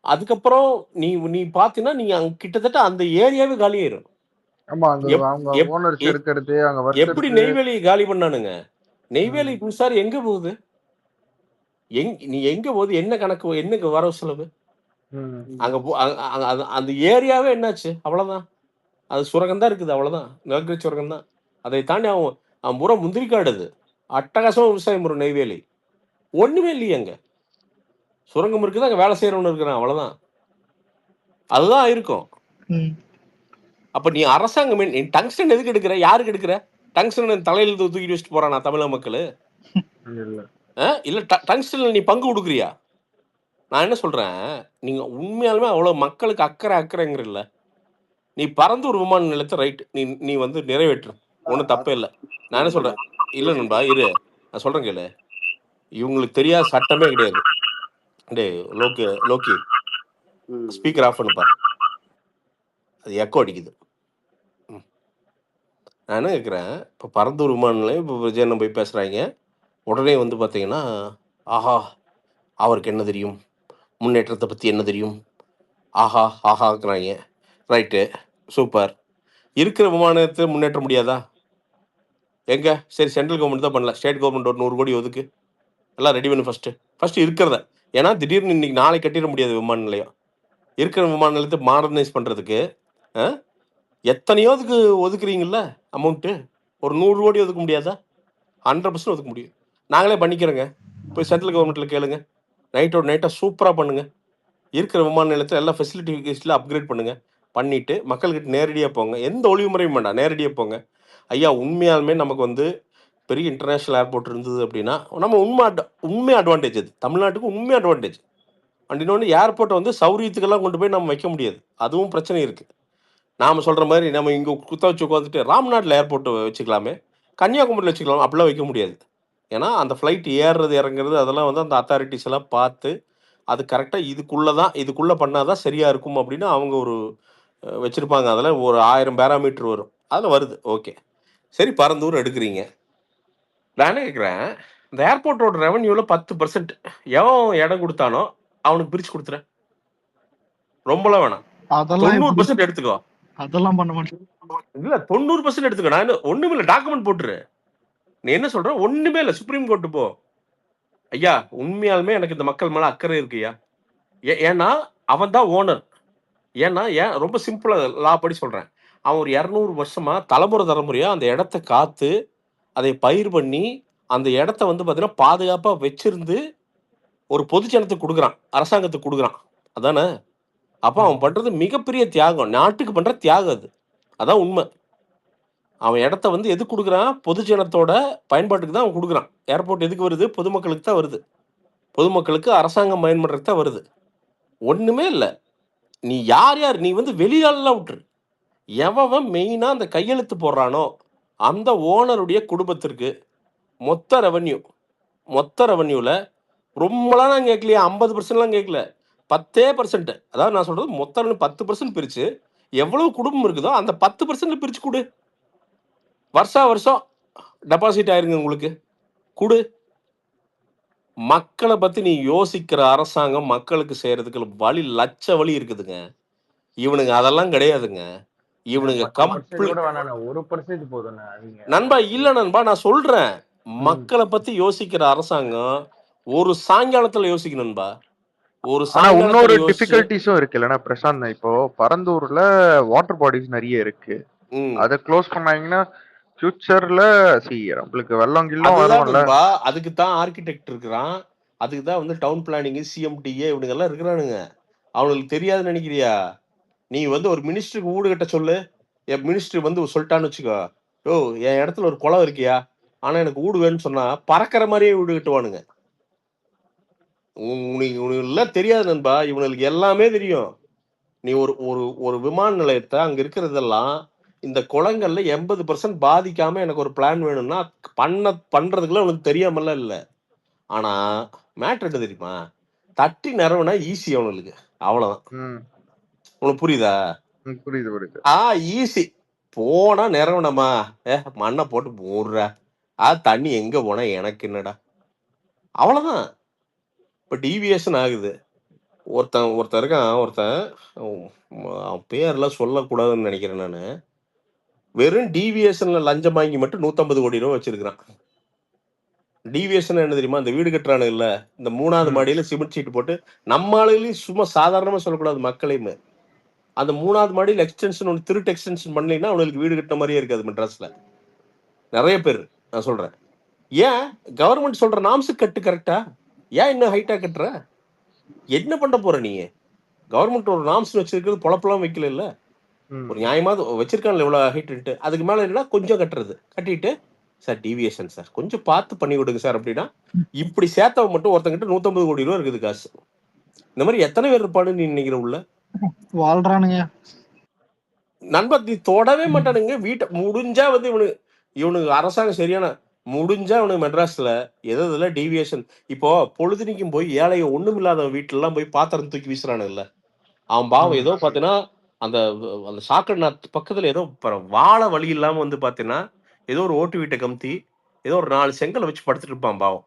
அதுக்கப்புறம் நீ பாத்தீங்கன்னா நீங்க கிட்டத்தட்ட அந்த ஏரியாவே காலியாயிரும். ஆமா, அவங்க ஓனர்ஸ் இருக்கிறது அங்க எப்படி நெய்வேலி காலி பண்ணானுங்க? நெய்வேலி புதுசார் எங்க போகுது? நீ எங்க போகுது? என்ன கணக்கு, என்ன வரவு செலவு? அங்க அந்த ஏரியாவே என்னாச்சு? அவ்வளவுதான். அது சுரங்கம் தான் இருக்குது, அவ்வளவுதான். நிலக்கரி சுரங்கம் தான். அதை தாண்டி அவன் அவன் பூரா முந்திரி காடு அது. அட்டகாசமா விவசாயம் பண்ணும் நெய்வேலி. ஒண்ணுமே இல்லையே அங்க. சுரங்கம் இருக்குது, அங்க வேலை செய்யறவனு இருக்கிறான், அவ்வளவுதான். அதுதான் இருக்கும். ம். அப்ப நீ அரசாங்கம் நீ டங்ஸ்டன் எதுக்கு எடுக்கிற? யாருக்கு எடுக்கிற? டங்ஸ்டன் தலையில தூக்கிட்டு வச்சுட்டு போறானா தமிழக மக்களு? இல்ல இல்ல டங்ஸ்டன்ல நீ பங்கு கொடுக்குறியா? நான் என்ன சொல்றேன், நீங்க உண்மையாலுமே அவ்வளவு மக்களுக்கு அக்கறைங்கிறல்ல, நீ பரந்தூர் விமான நிலையத்தை ரைட் நீ நீ வந்து நிறைவேற்று, ஒன்றும் தப்பே இல்லை. நான் என்ன சொல்றேன், இல்ல நண்பா இரு, நான் சொல்றேன் கேளு. இவங்களுக்கு தெரியாத சட்டமே கிடையாது. டே லோக்கி ஸ்பீக்கர் ஆஃப் பண்ணுப்பா, அது எக்கோ அடிக்குது. நான் என்ன கேட்குறேன், இப்போ பரந்தூர் விமான நிலையம் இப்போ விஜயண்ணன் போய் பேசுகிறாங்க, உடனே வந்து பார்த்தீங்கன்னா, ஆஹா அவருக்கு என்ன தெரியும், முன்னேற்றத்தை பற்றி என்ன தெரியும், ஆஹா ஆஹாங்கிறாங்க. Right, super. இருக்கிற விமானத்தை முன்னேற்ற முடியாதா? எங்க சரி சென்ட்ரல் கவர்மெண்ட் தான் பண்ணல, ஸ்டேட் கவர்மெண்ட் ஒரு 100 கோடி ஒதுக்கு, எல்லாம் ரெடி பண்ணு ஃபர்ஸ்ட் இருக்கிறத. ஏன்னா திடீர்னு இன்னைக்கு நாளை கட்டிட முடியாது விமான நிலையம். இருக்கிற விமான நிலையத்தை மாடர்னைஸ் பண்ணுறதுக்கு எத்தனையோதுக்கு ஒதுக்குறீங்கல்ல அமௌண்ட்டு, ஒரு 100 கோடி ஒதுக்க முடியாதா? 100% ஒதுக்க முடியும். நாங்களே பண்ணிக்கிறோங்க, போய் சென்ட்ரல் கவர்மெண்ட்டில் கேளுங்க. நைட்டாக சூப்பராக பண்ணுங்க. இருக்கிற விமான நிலையத்தில் எல்லா ஃபெசிலிட்டிஸில் அப்கிரேட் பண்ணுங்க. பண்ணிட்டு மக்கள்கிட்ட நேரடியாக போங்க, எந்த ஒளிவு முறையும் வேண்டாம், நேரடியாக போங்க. ஐயா உண்மையாலுமே நமக்கு வந்து பெரிய இன்டர்நேஷ்னல் ஏர்போர்ட் இருந்தது அப்படின்னா நம்ம உண்மை அட்வான்டேஜ் அது, தமிழ்நாட்டுக்கு உண்மை அட்வான்டேஜ். அண்ட் இன்னொன்று, ஏர்போர்ட்டை வந்து சௌரியத்துக்கெல்லாம் கொண்டு போய் நம்ம வைக்க முடியாது, அதுவும் பிரச்சனை இருக்குது. நாம் சொல்கிற மாதிரி நம்ம இங்கே குத்த வச்சு உட்காந்துட்டு ராம்நாட்டில் ஏர்போர்ட்டை வச்சுக்கலாமே, கன்னியாகுமரியில் வச்சுக்கலாம், அப்படிலாம் வைக்க முடியாது. ஏன்னா அந்த ஃப்ளைட் ஏறுறது இறங்குறது அதெல்லாம் வந்து அந்த அத்தாரிட்டிஸ் எல்லாம் பார்த்து அது கரெக்டாக இதுக்குள்ளே பண்ணால் தான் சரியாக இருக்கும் அப்படின்னு அவங்க ஒரு வச்சுருப்பாங்க. அதில் ஒரு 1000 பேராமீட்டர் வரும், அதில் வருது. ஓகே சரி, பரந்தூர் எடுக்கிறீங்க. நான் என்ன கேட்குறேன், இந்த ஏர்போர்ட்டோட ரெவன்யூவில் 10% எவன் இடம் கொடுத்தானோ அவனுக்கு பிரித்து கொடுத்துறேன், ரொம்பலாம் வேணாம். அதெல்லாம் 90% எடுத்துக்கோ. அதெல்லாம் பண்ண மாட்டேன். இல்ல 90% எடுத்துக்க. நான் ஒண்ணுமே இல்ல, டாக்குமெண்ட் போட்டுரு. நீ என்ன சொல்ற, ஒண்ணுமே இல்ல, சுப்ரீம் கோர்ட்டு போ. ஐயா உண்மையாலுமே எனக்கு இந்த மக்கள் மேல அக்கறை இருக்குயா. ஏன்னா அவன் தான் ஓனர். ஏன் ரொம்ப சிம்பிளா லா படி சொல்றேன், அவன் ஒரு 200 வருஷமா தலைமுறையா அந்த இடத்த காத்து அதை பயிர் பண்ணி அந்த இடத்த வந்து பாத்தீங்கன்னா பாதுகாப்பா வச்சிருந்து ஒரு பொதுஜனத்துக்கு கொடுக்குறான், அரசாங்கத்துக்கு கொடுக்குறான், அதானே? அப்ப அவன் பண்றது மிகப்பெரிய தியாகம், நாட்டுக்கு பண்ற தியாகம் அது. அதான் உண்மை. அவன் இடத்த வந்து எதுக்கு கொடுக்குறான், பொதுஜனத்தோட பயன்பாட்டுக்கு தான் அவன் கொடுக்குறான். ஏர்போர்ட் எதுக்கு வருது, பொதுமக்களுக்கு தான் வருது, பொதுமக்களுக்கு அரசாங்கம் பயன்படுறதுக்கு தான் வருது. ஒண்ணுமே இல்லை. நீ யார் நீ வந்து வெளியாளெல்லாம் விட்டுரு, எவன் மெயினா அந்த கையெழுத்து போடுறானோ அந்த ஓனருடைய குடும்பத்திற்கு மொத்த ரெவன்யூல ரொம்பலாம் நான் கேட்கலையா, 50%லாம் கேட்கல, 10%. அதாவது நான் சொல்றது மொத்த 10% பிரிச்சு எவ்வளவு குடும்பம் இருக்குதோ அந்த 10% பிரிச்சு கொடு. வருஷம் டெபாசிட் ஆயிருங்க உங்களுக்கு, கொடு. மக்களை பத்தி நீ யோசிக்கிற அரசாங்கம் மக்களுக்கு செய்யறதுக்கு வழி லட்ச வழி இருக்குதுங்க. இவனுங்க அதெல்லாம் கிடையாதுங்க. இவனுங்க நண்பா இல்ல நண்பா, நான் சொல்றேன், மக்களை பத்தி யோசிக்கிற அரசாங்கம் ஒரு சாயங்காலத்துல யோசிக்கணும் நண்பா. ஒரு இன்னொரு டிஃபிகல்ட்டிஸும் இருக்கு இல்லனா பிரசாந்த், இப்போ பரந்தூர்ல வாட்டர் பாடிஸ் நிறைய இருக்கு, அத க்ளோஸ் பண்ணாங்கன்னா ஃபியூச்சர்ல நம்மளுக்கு வெள்ளம் கில்லம் வரும்ல. அதுக்கு தான் ஆர்கிடெக்ட் இருக்கிறான், அதுக்கு தான் வந்து டவுன் பிளானிங், சிஎம்டிஏ இவனுங்க எல்லாம் இருக்கிறானுங்க. அவனுக்கு தெரியாதுன்னு நினைக்கிறியா? நீ வந்து ஒரு மினிஸ்டருக்கு வீடு கட்ட சொல்லு, என் மினிஸ்டர் வந்து சொல்லிட்டான்னு வச்சுக்கோ, ஓ என் இடத்துல ஒரு குளம் இருக்கியா, ஆனா எனக்கு வீடு வேணும்னு சொன்னா பறக்கிற மாதிரியே வீடு கட்டுவானுங்க. உனக்கு தெரியாது நண்பா, இவனுக்கு எல்லாமே தெரியும். நீ ஒரு விமான நிலையத்தை அங்க இருக்கிறதெல்லாம் இந்த குளங்கள்ல 80% பாதிக்காம எனக்கு ஒரு பிளான் வேணும்னா பண்றதுக்குள்ள உனக்கு தெரியாமல இல்ல. ஆனா மேட்டர் என்ன தெரியுமா, தட்டி நிறவுனா ஈஸி அவனுக்கு, அவ்வளவுதான். உனக்கு புரியுதா? புரியுது. ஈஸி. போனா நிறவனமா, மண்ணை போட்டு போடுற, தண்ணி எங்க போனா எனக்கு என்னடா, அவ்வளவுதான். இப்ப டீவியேஷன் ஆகுது. ஒருத்தன் இருக்கான், அவன் பேர்லாம் சொல்லக்கூடாதுன்னு நினைக்கிறேன் நானு. வெறும் டிவியேஷன்ல லஞ்சம் வாங்கி மட்டும் 150 கோடி ரூபாய் வச்சிருக்கான். டிவியேஷன் என்ன தெரியுமா, இந்த வீடு கட்டுறானு இல்ல, இந்த 3வது மாடியில சிமெண்ட் சீட்டு போட்டு, நம்ம ஆளுகளையும் சும்மா சாதாரணமா சொல்லக்கூடாது, மக்களையுமே அந்த 3வது மாடியில் எக்ஸ்டென்ஷன் ஒன்று திருட்டு எக்ஸ்டென்ஷன் பண்ணலைன்னா அவனுக்கு வீடு கட்டின மாதிரியே இருக்காது மெட்ராஸ்ல. நிறைய பேர் நான் சொல்றேன். ஏன் கவர்மெண்ட் சொல்ற நாம்ஸு கட்டு கரெக்டா? ஏன் இன்னும் ஹைட்டா கட்டுற? என்ன பண்ண போற நீ? கவர்மெண்ட் ஒரு நாம்ஸ் வச்சிருக்கிறது பொழப்பெல்லாம் வைக்கல இல்ல. ஒரு நியாயமாவது வச்சிருக்கான்ல எவ்வளவு ஹைட்டு. அதுக்கு மேல என்னன்னா கொஞ்சம் கட்டுறது. கட்டிட்டு சார் டிவியேஷன் சார் கொஞ்சம் பார்த்து பண்ணி விடுங்க சார் அப்படின்னா இப்படி சேர்த்தவ மட்டும் ஒருத்தங்கிட்ட 150 கோடி ரூபா இருக்குது காசு. இந்த மாதிரி எத்தனை பேர் இருப்பான்னு நீ நினைக்கிற உள்ள வாழ்றானுங்க நண்பா? நீ தொடவே மாட்டானுங்க. வீட்டை முடிஞ்சா வந்து இவனுக்கு அரசாங்கம் சரியான முடிஞ்சா அவனுக்கு மெட்ராஸ்ல எதுல டீவியேஷன். இப்போ பொழுதுனிக்கும் போய் ஏழைய ஒண்ணும் இல்லாத வீட்டுல எல்லாம் போய் பாத்திரம் தூக்கி வீசுறானு இல்ல. அவன் பாவம் ஏதோ பாத்தீங்கன்னா அந்த அந்த சாக்கடை பக்கத்துல ஏதோ வாழை வழி இல்லாம வந்து பாத்தீங்கன்னா ஏதோ ஒரு ஓட்டு வீட்டை கமுத்தி ஏதோ ஒரு 4 செங்கலை வச்சு படுத்துட்டு இருப்பான் பாவம்.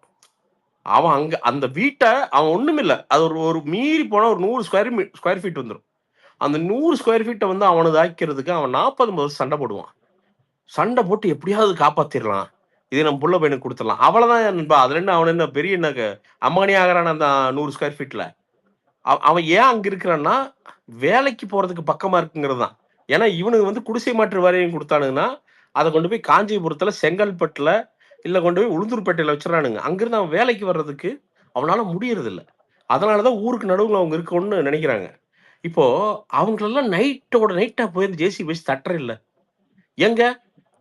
அவன் அங்க அந்த வீட்டை அவன் ஒண்ணும் இல்ல, அது ஒரு மீறி போனா ஒரு 100 ஸ்கொயர் ஃபீட் வந்துடும். அந்த 100 ஸ்கொயர் ஃபீட்டை வந்து அவனுக்கு ஆக்கிறதுக்கு அவன் 40 வருஷம் சண்டை போடுவான். சண்டை போட்டு எப்படியாவது காப்பாத்திடலாம், இதை நம்ம புள்ள பையனுக்கு கொடுத்துடலாம், அவ்வளவுதான் நண்பா. அதுல என்ன அவன் என்ன பெரிய என்ன அம்மானி ஆகிறான் அந்த 100 ஸ்கொயர் ஃபீட்ல. அவன் ஏன் அங்க இருக்கிறான்னா வேலைக்கு போறதுக்கு பக்கமா இருக்குங்கிறது தான். ஏன்னா இவனுக்கு வந்து குடிசை மாற்று வாரியம் கொடுத்தானுங்கன்னா அதை கொண்டு போய் காஞ்சிபுரத்துல செங்கல்பட்டுல இல்ல கொண்டு போய் உளுந்தூர்பேட்டையில வச்சிடறானுங்க. அங்கிருந்து அவன் வேலைக்கு வர்றதுக்கு அவனால முடியறது இல்லை. அதனாலதான் ஊருக்கு நடுவுல அவங்க இருக்கணும்னு நினைக்கிறாங்க. இப்போ அவங்களெல்லாம் நைட்டோட நைட்டா போய் ஜேசி வச்சு தட்டுற இல்ல. எங்க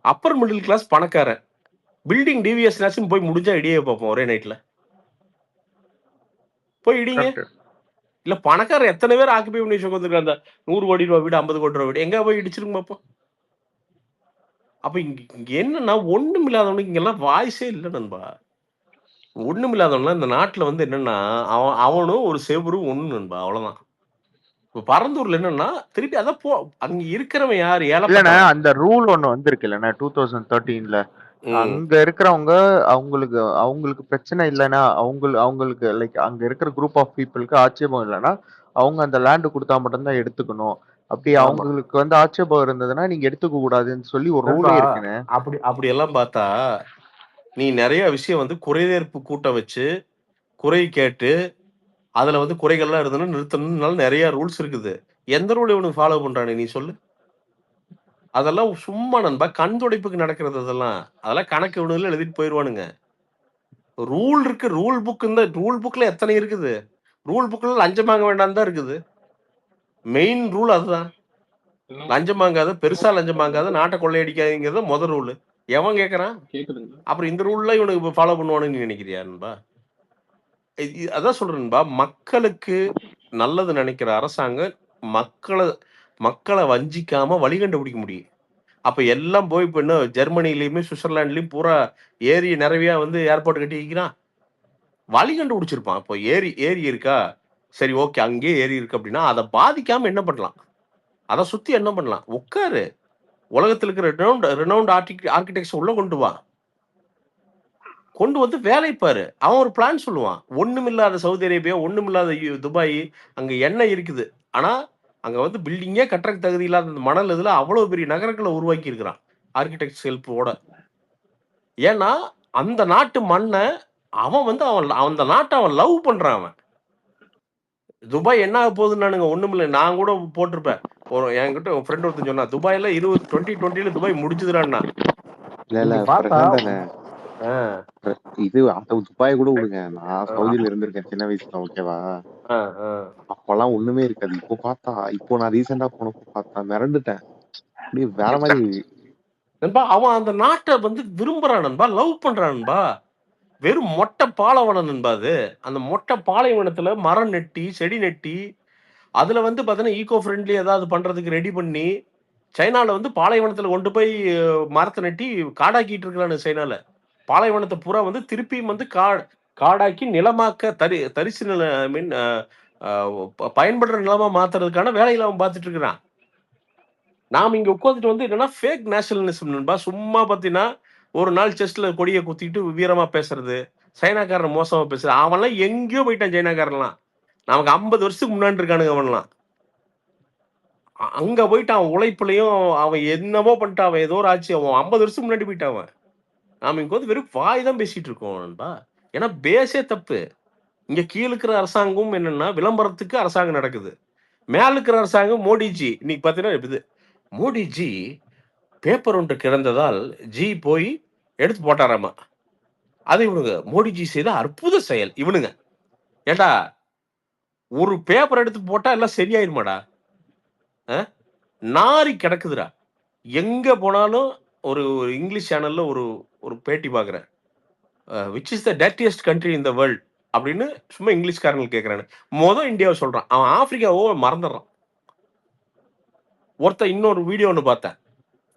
அப்பர் மிடில் கிளாஸ் பணக்காரன் பில்டிங் டிவிஎஸ் போய் முடிஞ்சா இடியே பார்ப்போம் ஒரே நைட்ல போய் இடிங்க. இல்ல பணக்காரர் எத்தனை பேர் ஆக்குபை பண்ணி வச்சிருக்காங்க அந்த 100 கோடி ரூபாய் வீடு 50 கோடி ரூபாய் வீடு எங்க போய் இடிச்சிருங்க பார்ப்போம். அப்ப இங்க என்னன்னா ஒண்ணும் இல்லாதவனுக்கு இங்கெல்லாம் வாய்ஸே இல்லை நண்பா. ஒண்ணும் இல்லாதவன்லாம் இந்த நாட்டுல வந்து என்னன்னா அவனும் ஒரு செவரு ஒண்ணு நண்பா, அவ்வளவுதான். இப்ப பரந்தூர்ல என்னன்னா திருப்பி அதான் அங்க இருக்கிறவன் யாரு இல்லண்ணா அந்த ரூல் ஒண்ணு வந்திருக்கு இல்லண்ணா 2013ல. அங்க இருக்கிறவங்க அவங்களுக்கு பிரச்சனை இல்லைன்னா அவங்களுக்கு லைக் அங்க இருக்கிற குரூப் ஆஃப் பீப்புளுக்கு ஆட்சேபம் இல்லைன்னா அவங்க அந்த லேண்ட் கொடுத்தா மட்டும்தான் எடுத்துக்கணும். அப்படி அவங்களுக்கு வந்து ஆட்சேபம் இருந்ததுன்னா நீங்க எடுத்துக்க கூடாதுன்னு சொல்லி ஒரு ரூலே இருக்குன்னு. அப்படி எல்லாம் பார்த்தா நீ நிறைய விஷயம் வந்து குறைதீர்ப்பு கூட்டம் வச்சு குறை கேட்டு அதுல வந்து குறைகள்லாம் இருந்ததுன்னா நிறுத்தணும்னால நிறைய ரூல்ஸ் இருக்குது. எந்த ரூல் இவனுக்கு ஃபாலோ பண்றானு நீ சொல்லு. அதெல்லாம் சும்மா நண்பா, கண் துடைப்புக்கு நடக்கிறது. அதெல்லாம் கணக்கு விடுதல எழுதிட்டு போயிடுவானுங்க. ரூல் இருக்கு, ரூல் புக். இந்த ரூல் புக்ல எத்தனை இருக்குது? ரூல் புக்ல லஞ்சம் வாங்க வேண்டாம் தான் இருக்குது. மெயின் ரூல் அதுதான். லஞ்சம் வாங்காத, பெருசா லஞ்சம் வாங்காத, நாட்டை கொள்ளையடிக்காதீங்கிறது முதல் ரூல். எவன் கேட்கறான்? அப்புறம் இந்த ரூல்ல இவனுக்கு ஃபாலோ பண்ணுவானு நீ நினைக்கிறியா நண்பா? அதான் சொல்றேன் நண்பா, மக்களுக்கு நல்லது நினைக்கிற அரசாங்கம் மக்களை வஞ்சிக்காம வழி கண்டுபிடிக்க முடியும். அப்ப எல்லாம் போய் இப்ப என்ன ஜெர்மனிலயுமே சுவிட்சர்லாண்ட்லயும் பூரா ஏரி நிறைய வந்து ஏர்போர்ட் கட்டி வைக்கிறான். வழி கண்டுபிடிச்சிருப்பான். இப்போ ஏரி இருக்கா, சரி ஓகே அங்கேயே ஏரி இருக்கு அப்படின்னா அதை பாதிக்காம என்ன பண்ணலாம், அதை சுத்தி என்ன பண்ணலாம், உட்காரு. உலகத்தில் இருக்கிற ரெனவுண்ட் ஆர்கிடெக்ட்ஸ் உள்ள கொண்டு வந்து வேலை பாரு. அவன் ஒரு பிளான் சொல்லுவான். ஒண்ணுமில்லாத சவுதி அரேபியா, ஒண்ணுமில்லாத துபாய், அங்க எண்ணெய் இருக்குது. ஆனா அங்க வந்து பில்டிங்கே கட்டுறதுக்கு தகுதி இல்லாத அந்த மணல் இதுல அவ்வளவு பெரிய நகரங்களை உருவாக்கி இருக்கிறான் ஆர்கிடெக்ட் ஹெல்ப்போட. ஏன்னா அந்த நாட்டு மண்ணை அவன் வந்து அந்த நாட்டை அவன் லவ் பண்றான். அவன் துபாய் என்ன ஆக போகுதுன்னு ஒண்ணும் இல்லை. நான் கூட போட்டிருப்பேன். என்கிட்ட ஃப்ரெண்ட் ஒருத்தன் சொன்னா துபாயில 2020 துபாய் முடிஞ்சுதுறான்னா. இது துபாய் கூட விடுங்க, நான் சவுதியில இருந்திருக்கேன் சின்ன வயசுல. ஓகேவா, அப்பெல்லாம் ஒண்ணுமே இருக்காது. இப்போ நான் ரீசெண்டா போனப்போ பார்த்தா மிரண்டுட்டேன். அப்படியே வேற மாதிரி நண்பா. அவன் அந்த நாட்டை வந்து விரும்புறான் நண்பா, லவ் பண்றான் நண்பா. வெறும் மொட்டை பாலைவனம் நண்பா அது. அந்த மொட்டை பாலைவனத்துல மரம் நெட்டி செடி நெட்டி அதுல வந்து பாத்தீங்கன்னா ஈகோ ஃப்ரெண்ட்லி ஏதாவது பண்றதுக்கு ரெடி பண்ணி சைனால வந்து பாலைவனத்துல கொண்டு போய் மரத்தை நெட்டி காடாக்கிட்டு இருக்கிறானு. சைனால பாலைவனத்தை பூரா வந்து திருப்பியும் வந்து காடாக்கி நிலமாக்க தரிசு நில மீன் பயன்படுற நிலமா மாத்துறதுக்கான வேலையில அவன் பார்த்துட்டு இருக்கிறான். நாம இங்க உட்காந்துட்டு வந்து என்னன்னா ஃபேக் நேஷனலிசம் நண்பா. சும்மா பாத்தீங்கன்னா ஒரு நாள் செஸ்ட்ல கொடியை குத்திட்டு வீரமா பேசுறது, சைனாக்காரன் மோசமா பேசுறது. அவன்லாம் எங்கேயோ போயிட்டான். சைனாக்காரன்லாம் நமக்கு 50 வருஷத்துக்கு முன்னாடி இருக்கானுங்க. அவன்லாம் அங்க போயிட்டு அவன் உழைப்புலையும் அவன் என்னவோ பண்ணிட்டான். அவன் ஏதோ ஒரு ஆட்சி அவன் 50 வருஷத்துக்கு முன்னாடி போயிட்டான். அவன் நாம இங்க வந்து வெறும் வாய் தான் பேசிட்டு இருக்கோம் நண்பா. ஏன்னா பேசே தப்பு. இங்க கீழே இருக்கிற அரசாங்கம் என்னன்னா விளம்பரத்துக்கு அரசாங்கம் நடக்குது. மேல இருக்கிற அரசாங்கம் மோடிஜி இன்னைக்கு பார்த்தீங்கன்னா இது மோடிஜி பேப்பர் ஒன்று கிடந்ததால் ஜி போய் எடுத்து போட்டாராமா. அது இவனுங்க மோடிஜி செய்த அற்புத செயல் இவனுங்க. ஏண்டா ஒரு பேப்பர் எடுத்து போட்டா எல்லாம் சரியாயிருமாடா? நாரி கிடக்குதுடா. எங்க போனாலும் ஒரு ஒரு இங்கிலீஷ் சேனல்ல ஒரு ஒரு பேட்டி பார்க்குறேன். Which is the dirtiest country in the world அப்படின்னு சும்மா இங்கிலீஷ்காரங்களுக்கு கேட்குறானு. இந்தியாவை சொல்றான். அவன் ஆப்பிரிக்காவோ மறந்துடுறான். ஒருத்தன் இன்னொரு வீடியோ ஒன்று பார்த்தேன்.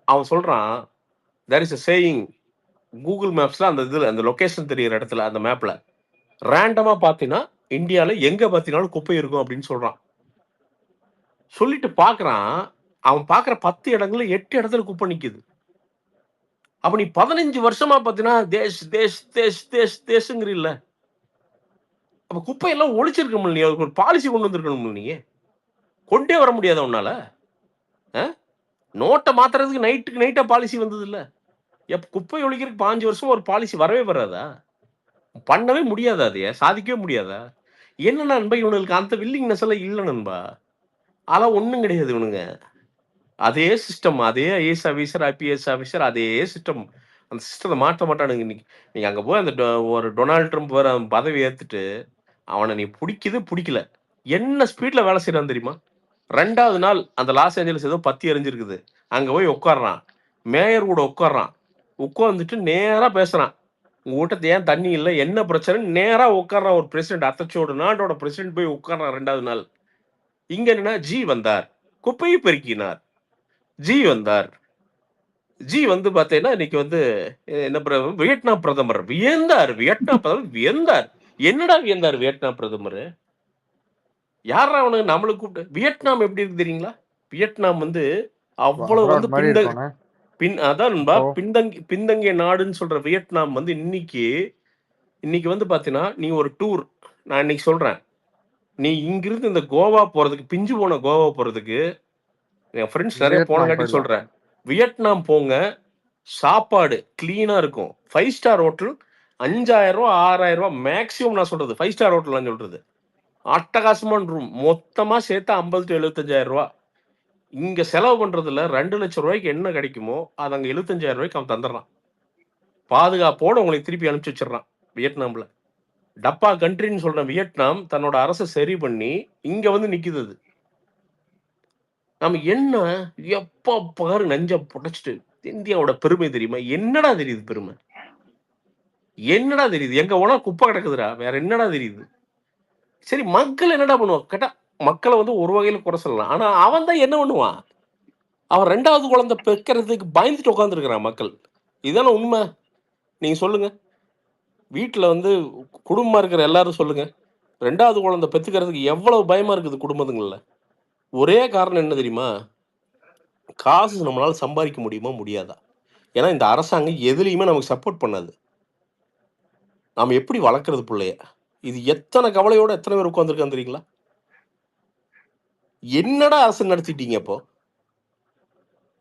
அவன் சொல்றான், there is a saying Google மேப்ஸ்ல அந்த இதுல அந்த லொகேஷன் தெரியிற இடத்துல அந்த மேப்ல ரேண்டமா பார்த்தீங்கன்னா இந்தியாவில் எங்க பார்த்தீங்கன்னாலும் குப்பை இருக்கும் அப்படின்னு சொல்றான். சொல்லிட்டு பார்க்குறான். அவன் பார்க்குற 10 இடங்கள்ல 8 இடத்துல குப்பை நிக்குது. அப்ப நீ 15 வருஷமா பார்த்தீங்கன்னா தேஷ் தேஷ் தேஷ் தேஷ் தேஷ்ங்கிறில்ல. அப்ப குப்பையெல்லாம் ஒழிச்சிருக்கணும். நீ ஒரு பாலிசி கொண்டு வந்திருக்கணும். நீ கொண்டே வர முடியாத உன்னால. நோட்டை மாத்துறதுக்கு நைட்டுக்கு நைட்டா பாலிசி வந்தது இல்ல. குப்பை ஒழிக்கிறதுக்கு 5 வருஷம் ஒரு பாலிசி வரவே வராதா? பண்ணவே முடியாதா? அதைய சாதிக்கவே முடியாதா? என்ன நண்பா இவனுக்கு அந்த வில்லிங்னஸ் எல்லாம் இல்ல நண்பா. அதெல்லாம் ஒண்ணும் கிடையாது இவனுங்க. அதே சிஸ்டம், அதே ஐஏஎஸ் ஆஃபீஸர், ஐபிஎஸ் ஆஃபீஸர், அதே சிஸ்டம். அந்த சிஸ்டத்தை மாற்ற மாட்டானுங்க. இன்னைக்கு நீங்க அங்க போய் அந்த ஒரு டொனால்ட் ட்ரம்ப் வேற பதவி ஏத்துட்டு அவனை நீ பிடிக்குது பிடிக்கல என்ன ஸ்பீட்ல வேலை செய்யறான் தெரியுமா? 2வது நாள் அந்த லாஸ் ஏஞ்சல்ஸ் ஏதோ பத்தி எரிஞ்சிருக்குது. அங்க போய் உட்காடுறான். மேயர் கூட உட்காடுறான். உட்காந்துட்டு நேரா பேசுறான். உங்க வீட்டை ஏன் தண்ணி இல்லை, என்ன பிரச்சனை? நேரா உட்காடுறான். ஒரு பிரசிடென்ட், அத்தச்சோடு நாட்டோட பிரசிடென்ட் போய் உட்காடுறான் 2வது நாள். இங்க என்னன்னா ஜி வந்தார், குப்பையை பெருக்கினார். ஜி வந்தார். ஜி வந்து பார்த்தீங்கன்னா இன்னைக்கு வந்து என்ன வியட்நாம் பிரதமர் வியந்தார். வியட்நாம் பிரதமர் வியந்தார். என்னடா வியந்தார் வியட்நாம் பிரதமர்? யாரா அவனுக்கு நம்மளுக்கு கூப்பிட்டு? வியட்நாம் எப்படி இருக்கு தெரியுங்களா? வியட்நாம் வந்து அவ்வளவு வந்து அதான் பின்தங்கிய நாடுன்னு சொல்ற வியட்நாம் வந்து இன்னைக்கு வந்து பாத்தீங்கன்னா நீ ஒரு டூர், நான் இன்னைக்கு சொல்றேன், நீ இங்கிருந்து இந்த கோவா போறதுக்கு, பிஞ்சு போன கோவா போறதுக்கு என் ஃப்ரெண்ட்ஸ் நிறைய போனங்காட்டி சொல்றேன், வியட்நாம் போங்க. சாப்பாடு கிளீனா இருக்கும். 5 ஸ்டார் ஹோட்டல் 5000 ரூபா 6000 ரூபா மேக்சிமம். நான் சொல்றது 5 ஸ்டார் ஹோட்டல் சொல்றது. அட்டகாசமான ரூம் மொத்தமா சேர்த்து 50 to 75,000 ரூபா. இங்க செலவு பண்றதுல 2 லட்சம் ரூபாய்க்கு என்ன கிடைக்குமோ அது அங்க 75,000 ரூபாய்க்கு அவன் தந்துடுறான். பாதுகாப்போட உங்களுக்கு திருப்பி அனுப்பிச்சு வச்சிடறான். வியட்நாம்ல டப்பா கண்ட்ரின்னு சொல்ற வியட்நாம் தன்னோட அரசை சரி பண்ணி இங்க வந்து நிக்குது. அது நம்ம என்ன எப்ப பாரு நெஞ்ச புடைச்சிட்டு இந்தியாவோட பெருமை தெரியுமா? என்னடா தெரியுது பெருமை? என்னடா தெரியுது? எங்க போனா குப்பை கிடக்குதுடா. வேற என்னடா தெரியுது? சரி, மக்கள் என்னடா பண்ணுவான் கேட்டா, மக்களை வந்து ஒரு வகையில குறை சொல்லலாம். ஆனா அவன் தான் என்ன பண்ணுவான்? அவன் 2வது குழந்தை பெக்கிறதுக்கு பயந்துட்டு உட்காந்துருக்கிறான் மக்கள். இதுதானே உண்மை. நீங்க சொல்லுங்க. வீட்டுல வந்து குடும்பமா இருக்கிற எல்லாரும் சொல்லுங்க. 2வது குழந்தை பெத்துக்கிறதுக்கு எவ்வளவு பயமா இருக்குது குடும்பத்துங்கள்ல. ஒரே காரணம் என்ன தெரியுமா? காசு நம்மளால சம்பாதிக்க முடியுமா முடியாதா? ஏன்னா இந்த அரசாங்கம் எதுலையுமே நமக்கு சப்போர்ட் பண்ணாது. நாம எப்படி வளர்க்கறது பிள்ளைய? இது எத்தனை கவலையோட எத்தனை பேர் உட்காந்துருக்கான்னு தெரியுங்களா? என்னடா அரசு நடத்திட்டீங்க? அப்போ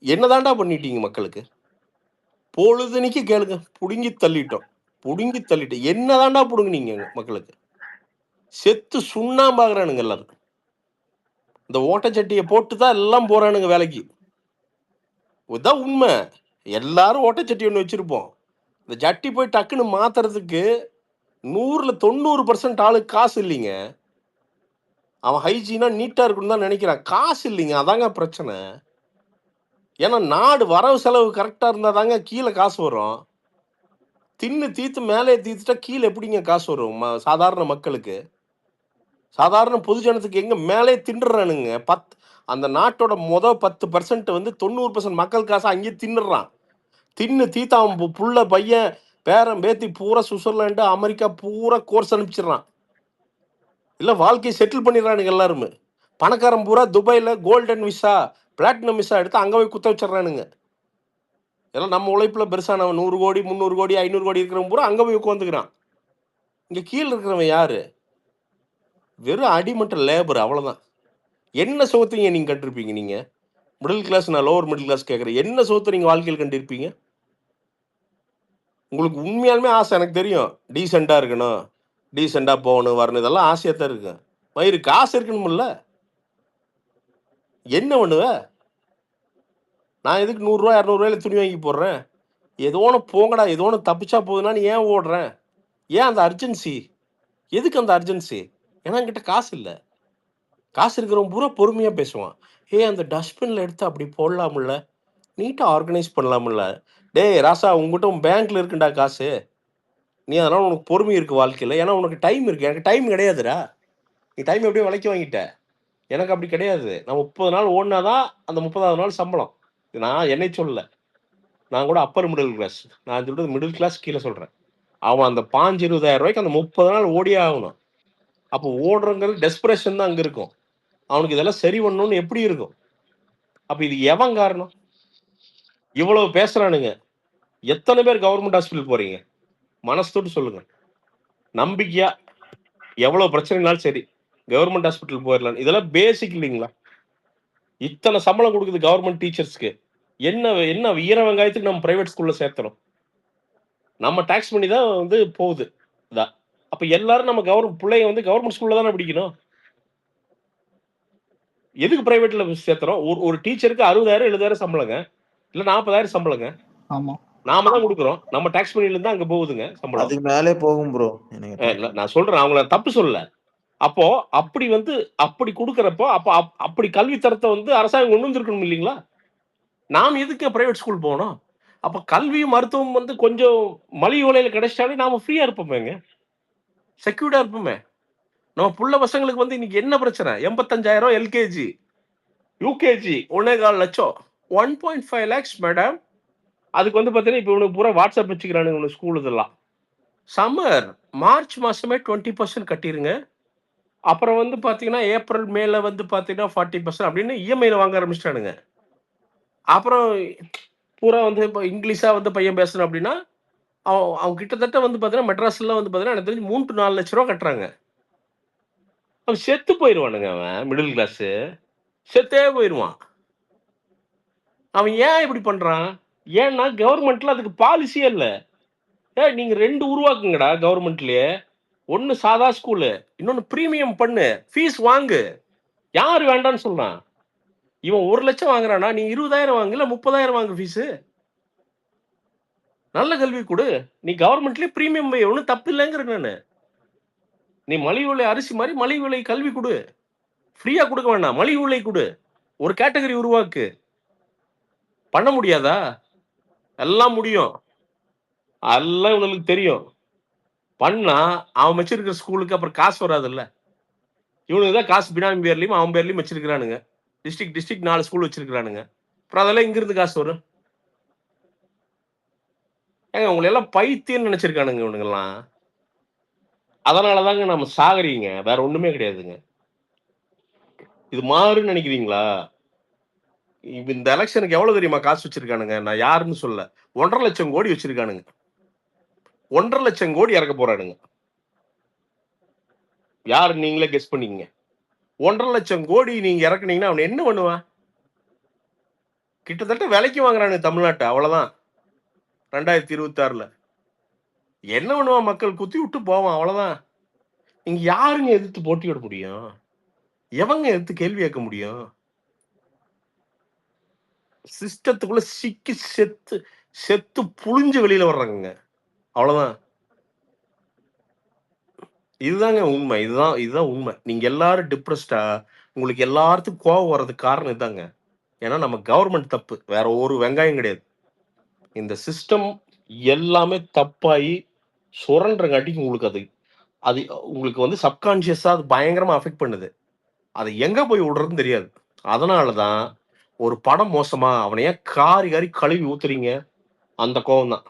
என்னதான்டா பண்ணிட்டீங்க மக்களுக்கு? பொழுதுனிக்கு கேளுங்க. புடுங்கி தள்ளிட்டோம். என்னதான்டா புடுங்குனீங்க மக்களுக்கு? செத்து சுண்ணாம்பாகிறானுங்க எல்லாரும். இந்த ஓட்டச்சட்டியை போட்டுதான் எல்லாம் போறானுங்க வேலைக்கு. இதுதான் உண்மை. எல்லாரும் ஓட்டச்சட்டி ஒன்று வச்சிருப்போம். இந்த ஜட்டி போய் டக்குன்னு மாத்துறதுக்கு 100ல 90% ஆளுக்கு காசு இல்லைங்க. அவன் ஹைஜீனா நீட்டா இருக்குன்னு தான் நினைக்கிறான். காசு இல்லைங்க. அதாங்க பிரச்சனை. ஏன்னா நாடு வரவு செலவு கரெக்டா இருந்தா தாங்க கீழே காசு வரும். தின்னு தீத்து மேலே தீத்துட்டா கீழே எப்படிங்க காசு வரும்? சாதாரண மக்களுக்கு, சாதாரண பொதுஜனத்துக்கு எங்க மேலே தின்னுறானுங்க. அந்த நாட்டோட 10% வந்து 90% மக்கள் காசு அங்கேயே தின்னுறான். தின்னு தீத்து அவன் புள்ள பையன் பேரன் பேத்தி பூரா சுவிட்சர்லாண்டு அமெரிக்கா பூரா கோர்ஸ் அனுப்பிச்சிடறான். இல்ல வாழ்க்கையை செட்டில் பண்ணிடுறானுங்க எல்லாருமே. பணக்காரன் பூரா துபாயில கோல்டன் விசா பிளாட்டினம் விசா எடுத்து அங்க போய் குத்த வச்சிடறானுங்க. எல்லாம் நம்ம உழைப்புல பெருசானவன் 100 கோடி 300 கோடி 500 கோடி இருக்கிறவன் பூரா அங்க போய் உட்காந்துக்கிறான். இங்க கீழே இருக்கிறவன் யாரு? வெறும் அடிமட்ட லேபர், அவ்வளவுதான். என்ன சுகத்தைங்க நீங்க கண்டிருப்பீங்க? நீங்க மிடில் கிளாஸ், நான் லோவர் மிடில் கிளாஸ் கேட்கறேன். என்ன சுகத்தை நீங்க வாழ்க்கையில் கண்டிருப்பீங்க? உங்களுக்கு உண்மையாலுமே ஆசை எனக்கு தெரியும். டீசெண்டா இருக்கணும், டீசெண்டா போகணும் வரணும், இதெல்லாம் ஆசையா தான் இருக்கு. வயிறு காசு இருக்கணும்ல. என்ன பண்ணுவ? நான் எதுக்கு 100 200 துணி வாங்கி போடுறேன்? ஏதோ ஒன்று போங்கடா, ஏதோ ஒன்று தப்பிச்சா போகுதுன்னா நீ ஏன் ஓடுறேன்? ஏன் அந்த அர்ஜென்சி? எதுக்கு அந்த அர்ஜென்சி? ஏன்னா என்கிட்ட காசு இல்லை. காசு இருக்கிறவன் பூரா பொறுமையாக பேசுவான். அந்த டஸ்ட்பினில் எடுத்து அப்படி போடலாம்ல, நீட்டாக ஆர்கனைஸ் பண்ணலாம்ல. டேய் ராசா, உங்ககிட்ட உன் பேங்க்ல இருக்குண்டா காசு. நீ அதனால உனக்கு பொறுமை இருக்கு வாழ்க்கையில். ஏன்னா உனக்கு டைம் இருக்கு. எனக்கு டைம் கிடையாதுடா. நீ டைம் எப்படியும் விலைக்கு வாங்கிட்ட. எனக்கு அப்படி கிடையாது. நான் 30 நாள் ஓடினாதான் அந்த 30வது நாள் சம்பளம். நான் என்னை சொல்லல. நான் கூட அப்பர் மிடில் கிளாஸ். நான் சொல்றது மிடில் கிளாஸ் கீழே சொல்கிறேன். அவன் அந்த 5,20,000 ரூபாய்க்கு அந்த 30 நாள் ஓடியே ஆகணும். அப்போ ஓடுறங்கிறது டெஸ்பரேஷன் தான் அங்கே இருக்கும். அவனுக்கு இதெல்லாம் சரி பண்ணணும்னு எப்படி இருக்கும்? அப்போ இது எவன் காரணம்? இவ்வளவு பேசுறானுங்க. எத்தனை பேர் கவர்மெண்ட் ஹாஸ்பிட்டல் போறீங்க? மனசோட்டு சொல்லுங்க. நம்பிக்கையா எவ்வளவு பிரச்சனைனாலும் சரி கவர்மெண்ட் ஹாஸ்பிட்டல் போயிடலாம். இதெல்லாம் பேசிக் இல்லைங்களா? இத்தனை சம்பளம் கொடுக்குது கவர்மெண்ட் டீச்சர்ஸ்க்கு. என்ன ஈர வெங்காயத்துக்கு நம்ம பிரைவேட் ஸ்கூல்ல சேர்த்தணும்? நம்ம டாக்ஸ் பண்ணி தான் வந்து போகுது. அப்ப எல்லாரும் நம்ம பிள்ளைங்க வந்து கவர்மெண்ட் ஸ்கூல்ல தானே படிக்கணும். எதுக்கு பிரைவேட்ல சேர்த்துறோம்? ஒரு டீச்சருக்கு 60,000 70,000 சம்பளங்க, இல்ல 40,000 சம்பளங்க. ஆமா, நாம தான் கொடுக்குறோம். நம்ம டாக்ஸ் பண்ணில இருந்து அங்க போகுதுங்க சம்பளம். அதுக்கு மேலே போகும் ப்ரோ. நான் சொல்றேன், அவங்கள தப்பு சொல்லல. அப்போ அப்படி வந்து அப்படி கொடுக்கறப்போ அப்படி கல்வி தரத்தை வந்து அரசாங்கம் கொண்டு வந்திருக்கணும் இல்லைங்களா? நாம் எதுக்கு பிரைவேட் ஸ்கூல் போகணும்? அப்ப கல்வியும் மருத்துவம் வந்து கொஞ்சம் மலிவு விலையில கிடைச்சாலே நாம ஃப்ரீயா இருப்போமேங்க, செக்யூர்டா இருப்போமே. நம்ம புள்ள பசங்களுக்கு வந்து இன்னைக்கு என்ன பிரச்சனை? 85,000 எல்கேஜி யூகேஜி 1.25 லட்சம் 1.5 lakhs மேடம். அதுக்கு வந்து பார்த்தீங்கன்னா இப்போ இவனுக்கு பூரா வாட்ஸ்அப் வச்சுக்கிறானுங்க ஸ்கூல். இதெல்லாம் சம்மர் மார்ச் மாசமே 20% கட்டிருங்க. அப்புறம் வந்து பார்த்தீங்கன்னா ஏப்ரல் மேல வந்து பார்த்தீங்கன்னா 40% அப்படின்னு இஎம்ஐல வாங்க ஆரம்பிச்சிட்டானுங்க. அப்புறம் பூரா வந்து இப்போ இங்கிலீஷா வந்து பையன் பேசணும் அப்படின்னா அவன் கிட்டத்தட்ட வந்து பார்த்தீங்கன்னா மெட்ராஸ்ல வந்து பார்த்தீங்கன்னா எனக்கு தெரிஞ்சு 3 to 4 லட்ச ரூபா கட்டுறாங்க. அவன் செத்து போயிடுவானுங்க. அவன் மிடில் கிளாஸ் செத்தே போயிடுவான். அவன் ஏன் இப்படி பண்றான்? ஏன்னா கவர்மெண்ட்ல அதுக்கு பாலிசியே இல்லை. நீங்க 2 உருவாக்குங்கடா கவர்மெண்ட்லயே. ஒன்னு சாதா ஸ்கூலு, இன்னொன்னு பிரீமியம் பண்ணு, ஃபீஸ் வாங்கு. யாரு வேண்டான்னு சொல்றான்? இவன் 1 லட்சம் வாங்குறானா, நீ 20,000 வாங்கு, இல்ல 30,000 வாங்கு ஃபீஸ். நல்ல கல்வி கொடு. நீ கவர்மெண்ட்லயே பிரீமியம் வை, ஒன்றும் தப்பு இல்லைங்கிற நானு. நீ மலிவு விலை அரிசி மாதிரி மலிவு விலை கல்வி கொடு. ஃப்ரீயா கொடுக்க வேண்டாம், மலிவு விலை கொடு. ஒரு கேட்டகரி உருவாக்கு. பண்ண முடியாதா? எல்லாம் முடியும். எல்லாம் உங்களுக்கு தெரியும். பண்ணா அவன் வச்சிருக்கிற ஸ்கூலுக்கு அப்புறம் காசு வராதுல்ல. இவனுக்கு தான் காசு பினாமி பேர்லயும் அவன் பேர்லயும் வச்சிருக்கிறானுங்க. District 4 school வச்சிருக்கிறானுங்க. அப்புறம் அதெல்லாம் இங்கிருந்து காசு வரும். உங்களை எல்லாம் பைத்தியம் நினைச்சிருக்கானுங்க இவனுங்கெல்லாம். அதனாலதாங்க நம்ம சாகறீங்க, வேற ஒண்ணுமே கிடையாதுங்க. இது மாறுன்னு நினைக்கிறீங்களா? இந்த எலெக்ஷனுக்கு எவ்வளவு தெரியுமா காசு வச்சிருக்கானுங்க? நான் யாருன்னு சொல்ல, 1.5 லட்சம் கோடி வச்சிருக்கானுங்க. 1.5 லட்சம் கோடி இறக்க போறானுங்க. யாரு நீங்களே கெஸ் பண்ணீங்க? 1.5 லட்சம் கோடி நீங்க இறக்குனீங்கன்னா அவன் என்ன பண்ணுவான்? கிட்டத்தட்ட விலைக்கு வாங்குறானுங்க தமிழ்நாட்டை. அவ்வளவுதான். 2026ல என்ன பண்ணுவான்? மக்கள் குத்தி விட்டு போவான். அவ்வளவுதான். நீங்க யாருங்க எதிர்த்து போட்டியிட முடியும்? எவங்க எதிர்த்து கேள்வி கேட்க முடியும்? சிஸ்டத்துக்குள்ள சிக்கி செத்து புழிஞ்சு வெளியில வர்றாங்க. அவ்வளவுதான். இதுதாங்க உண்மை. இதுதான் உண்மை. நீங்க எல்லாரும் டிப்ரெஸ்டா, உங்களுக்கு எல்லாத்துக்கும் கோபம் வர்றதுக்கு காரணம் இதுதாங்க. ஏன்னா நம்ம கவர்மெண்ட் தப்பு, வேற ஒரு வெங்காயம் கிடையாது. இந்த சிஸ்டம் எல்லாமே தப்பாயி சுரண்டங்காட்டிக்கு உங்களுக்கு அது உங்களுக்கு வந்து சப்கான்சியஸா அது பயங்கரமா அஃபெக்ட் பண்ணுது. அதை எங்க போய் விடுறதுன்னு தெரியாது. அதனாலதான் ஒரு படம் மோசமா அவனைய காரி கழுவி ஊத்துறீங்க, அந்த கோபம் தான்.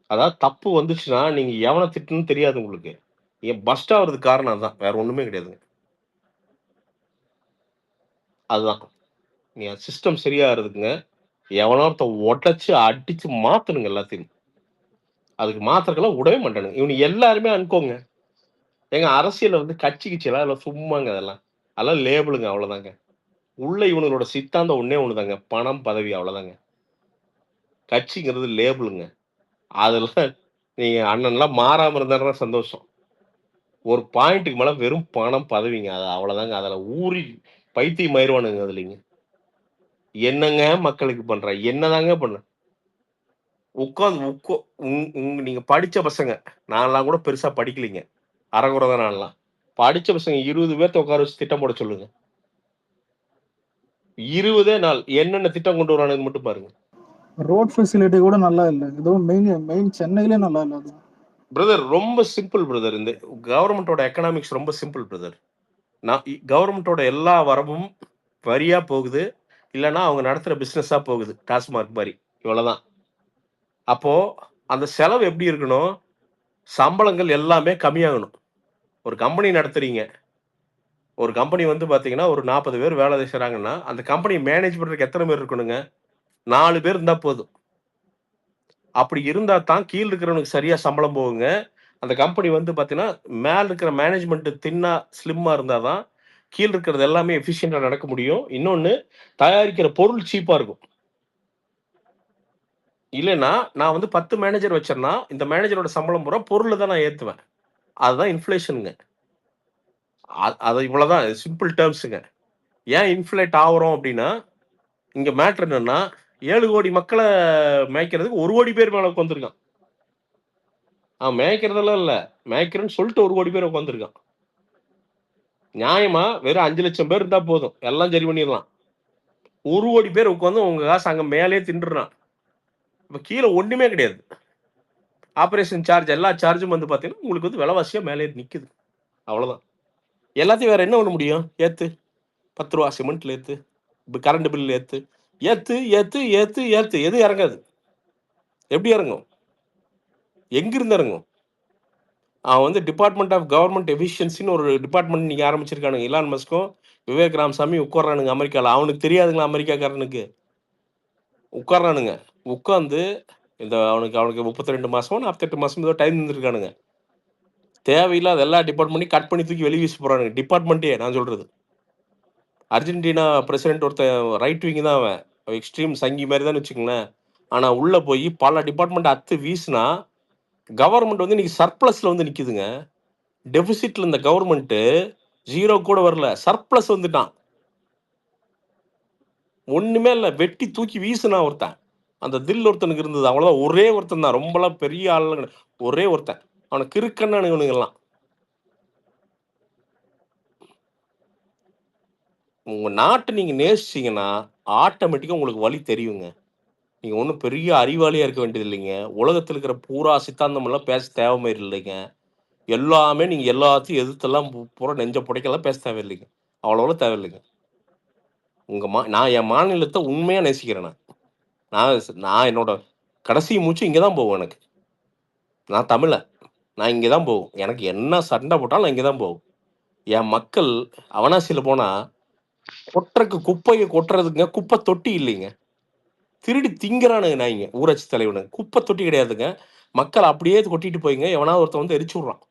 அதாவது தப்பு வந்துச்சுன்னா நீங்க எவனை திட்டுன்னு தெரியாது உங்களுக்கு. நீங்க பஸ்ட் ஆகுறதுக்கு காரணம் அதுதான், வேற ஒண்ணுமே கிடையாதுங்க. அதுதான் நீ சிஸ்டம் சரியா இருக்குங்க. எவனோ ஒருத்த உடைச்சு அடிச்சு மாத்தணுங்க எல்லாத்தையும். அதுக்கு மாத்திரக்கெல்லாம் விடவே மாட்டானுங்க. இவனு எல்லாருமே அனுப்போங்க. எங்க அரசியல வந்து கட்சி எல்லாம் சும்மாங்க. அதெல்லாம் லேபிளுங்க. அவ்வளவுதாங்க. உள்ள இவனுங்களோட சித்தாந்தம் ஒண்ணே ஒண்ணுதாங்க, பணம் பதவி. அவ்வளவுதாங்க. கட்சிங்கிறது லேபிளுங்க. அதெல்லாம் நீங்க அண்ணன்லாம் மாறாம இருந்தா சந்தோஷம். ஒரு பாயிண்ட்டுக்கு மேல வெறும் பணம் பதவிங்க. அது அவ்வளவுதாங்க. அதுல ஊறி பைத்தியம் ஆயிருவானுங்க அதுலங்க. என்னங்க மக்களுக்கு பண்ற? என்னதாங்க பண்ண? உட்காந்து நீங்க படிச்ச பசங்க. நான்லாம் கூட பெருசா படிக்கலைங்க. அரைகுறை தான் நான்லாம். படிச்ச பசங்க 20 பேர்த்த உட்கார வச்சு திட்டம் போட சொல்லுங்க. 20 நாள் என்னென்ன திட்டம் கொண்டு வரானுன்னு மட்டும் பாருங்க. ரோட் ஃபெசிலிட்டி கூட நல்லா இல்ல. ஏதோ மெயின் சென்னையிலே நல்லா இல்ல அது. பிரதர் ரொம்ப சிம்பிள் பிரதர். இந்த கவர்மெண்டோட எக்கனாமிக்ஸ் ரொம்ப சிம்பிள் பிரதர். கவர்மெண்டோட எல்லா வரவும் வரியா போகுது. இல்லன்னா அவங்க நடத்துற பிசினஸா போகுது. டாஸ்மார்க் மாதிரி. இவ்வளவுதான். அப்போ அந்த செலவு எப்படி இருக்கணும்? சம்பளங்கள் எல்லாமே கம்மியாகணும். ஒரு கம்பெனி நடத்துறீங்க. ஒரு கம்பெனி வந்து பாத்தீங்கன்னா ஒரு 40 பேர் வேலை செய்றாங்கன்னா அந்த கம்பெனி மேனேஜ் பண்றதுக்கு எத்தனை பேர் இருக்கணுங்க? 4 பேர் இருந்தா போதும். அப்படி இருந்தா தான் கீழ இருக்கிறவனுக்கு சரியா சம்பளம் போகுங்க. அந்த கம்பெனி வந்து பாத்தீங்கன்னா மேல இருக்கிற மேனேஜ்மெண்ட் தின்னா ஸ்லிம்மா இருந்தா தான் கீழ இருக்கிறது எல்லாமே எஃபிஷியன்ட்டா நடக்க முடியும். இன்னொன்னு தயாரிக்கிற பொருள் சீப்பா இருக்கும். இல்லன்னா நான் வந்து 10 மேனேஜர் வச்சேன்னா இந்த மேனேஜரோட சம்பளம் பூரா பொருள்ல தான் நான் ஏத்துவேன். அதுதான் இன்ஃப்ளேஷன்ங்க. அது இவ்வளவுதான் சிம்பிள் டெர்ம்ஸ்ங்க. ஏன் இன்ஃப்ளேட் ஆகுறோம் அப்படின்னா இங்க மேட்டர் என்னன்னா 7 கோடி மக்கள மேய்க்கிறதுக்கு 1 கோடி பேர் மேல உட்கார்ந்திருக்கான். மேய்க்கிறதெல்லாம் இல்ல. மேய்க்கிறேன்னு சொல்லிட்டு 1 கோடி பேர் உட்கார்ந்திருக்கான். நியாயமா வெறும் 5 லட்சம் பேர் இருந்தா போதும். எல்லாம் சரி பண்ணிடலாம். 1 கோடி பேர் உட்கார்ந்து உங்க காசு அங்க மேலேயே தின்றுறான். இப்ப கீழே ஒண்ணுமே கிடையாது. ஆபரேஷன் சார்ஜ் எல்லா சார்ஜும் வந்து பாத்தீங்கன்னா உங்களுக்கு வந்து விலைவாசியா மேலே நிக்குது. அவ்வளவுதான். எல்லாத்தையும் வேற என்ன பண்ண முடியும்? ஏத்து. 10 ரூபா சிமெண்ட்ல ஏத்து. கரண்ட் பில் ஏத்து. ஏத்து ஏத்து ஏத்து ஏத்து. எது இறங்காது? எப்படி இறங்கும்? எங்கிருந்து இறங்கும்? அவன் வந்து டிபார்ட்மெண்ட் ஆஃப் கவர்மெண்ட் எஃபிஷியன்சின்னு ஒரு டிபார்ட்மெண்ட் நீங்க ஆரம்பிச்சிருக்கானுங்க. இலான் மஸ்கும் விவேக் ராமசாமி உட்கார்றானுங்க அமெரிக்கால. அவனுக்கு தெரியாதுங்களா அமெரிக்காக்காரனுக்கு? உட்கார்றானுங்க. உட்கார்ந்து இந்த அவனுக்கு 32 மாசமோ 48 மாசமோ ஏதோ டைம் இருந்திருக்கானுங்க. தேவையில்லாத எல்லா டிபார்ட்மெண்ட்டையும் கட் பண்ணி தூக்கி வெளிய வீச போறானுங்க. டிபார்ட்மெண்ட்டே நான் சொல்றது. அர்ஜென்டினா பிரசிடென்ட் ஒருத்தன் ரைட் விங் தான் அவன். எக்ஸ்ட்ரீம் சங்கி மாதிரி தான் வச்சுக்கோங்களேன். ஆனா உள்ள போய் பல டிபார்ட்மெண்ட் அத்து வீசினா கவர்மெண்ட் வந்து இன்னைக்கு சர்ப்ளஸ்ல வந்து நிக்குதுங்க. டெபிசிட்ல இந்த கவர்மெண்ட் 0 கூட வரல. சர்ப்ளஸ் வந்துட்டான். ஒண்ணுமே இல்ல. வெட்டி தூக்கி வீசுனா ஒருத்தன். அந்த தில் ஒருத்தனுக்கு இருந்தது. அவ்வளவுதான். ஒரே ஒருத்தன் தான். ரொம்பலாம் பெரிய ஆள் ஒரே ஒருத்தன். அவனை கிறுக்கன்னு இவனுங்கெல்லாம். உங்க நாட்டை நீங்க நேசிச்சீங்கன்னா ஆட்டோமேட்டிக்கா உங்களுக்கு வழி தெரியுங்க. நீங்க ஒன்றும் பெரிய அறிவாளியா இருக்க வேண்டியது இல்லைங்க. உலகத்தில் இருக்கிற பூரா சித்தாந்தம் எல்லாம் பேச தேவை இல்லைங்க. எல்லாமே நீங்க எல்லாத்தையும் எதிர்த்தெல்லாம் பூரா நெஞ்ச புடைக்கலாம் பேச தேவையில்லைங்க. அவ்வளோ தேவையில்லைங்க. நான் என் மாநிலத்தை உண்மையா நேசிக்கிறேன். நான் என்னோட கடைசி மூச்சு இங்கே தான் போகும் எனக்கு. நான் தமிழன். நான் இங்கே தான் போகும். எனக்கு என்ன சண்டை போட்டாலும் நான் இங்கே தான் போகும். என் மக்கள் அவனாசியில் போனா கொட்டுறக்கு குப்பையை கொட்டுறதுங்க குப்பை தொட்டி இல்லைங்க. திருடி திங்கிறானுங்க நாய்ங்க. ஊராட்சி தலைவனுங்க குப்பை தொட்டி கிடையாதுங்க. மக்கள் அப்படியே கொட்டிட்டு போய்ங்க. எவனா ஒருத்தன் வந்து எரிச்சு விட்றான்.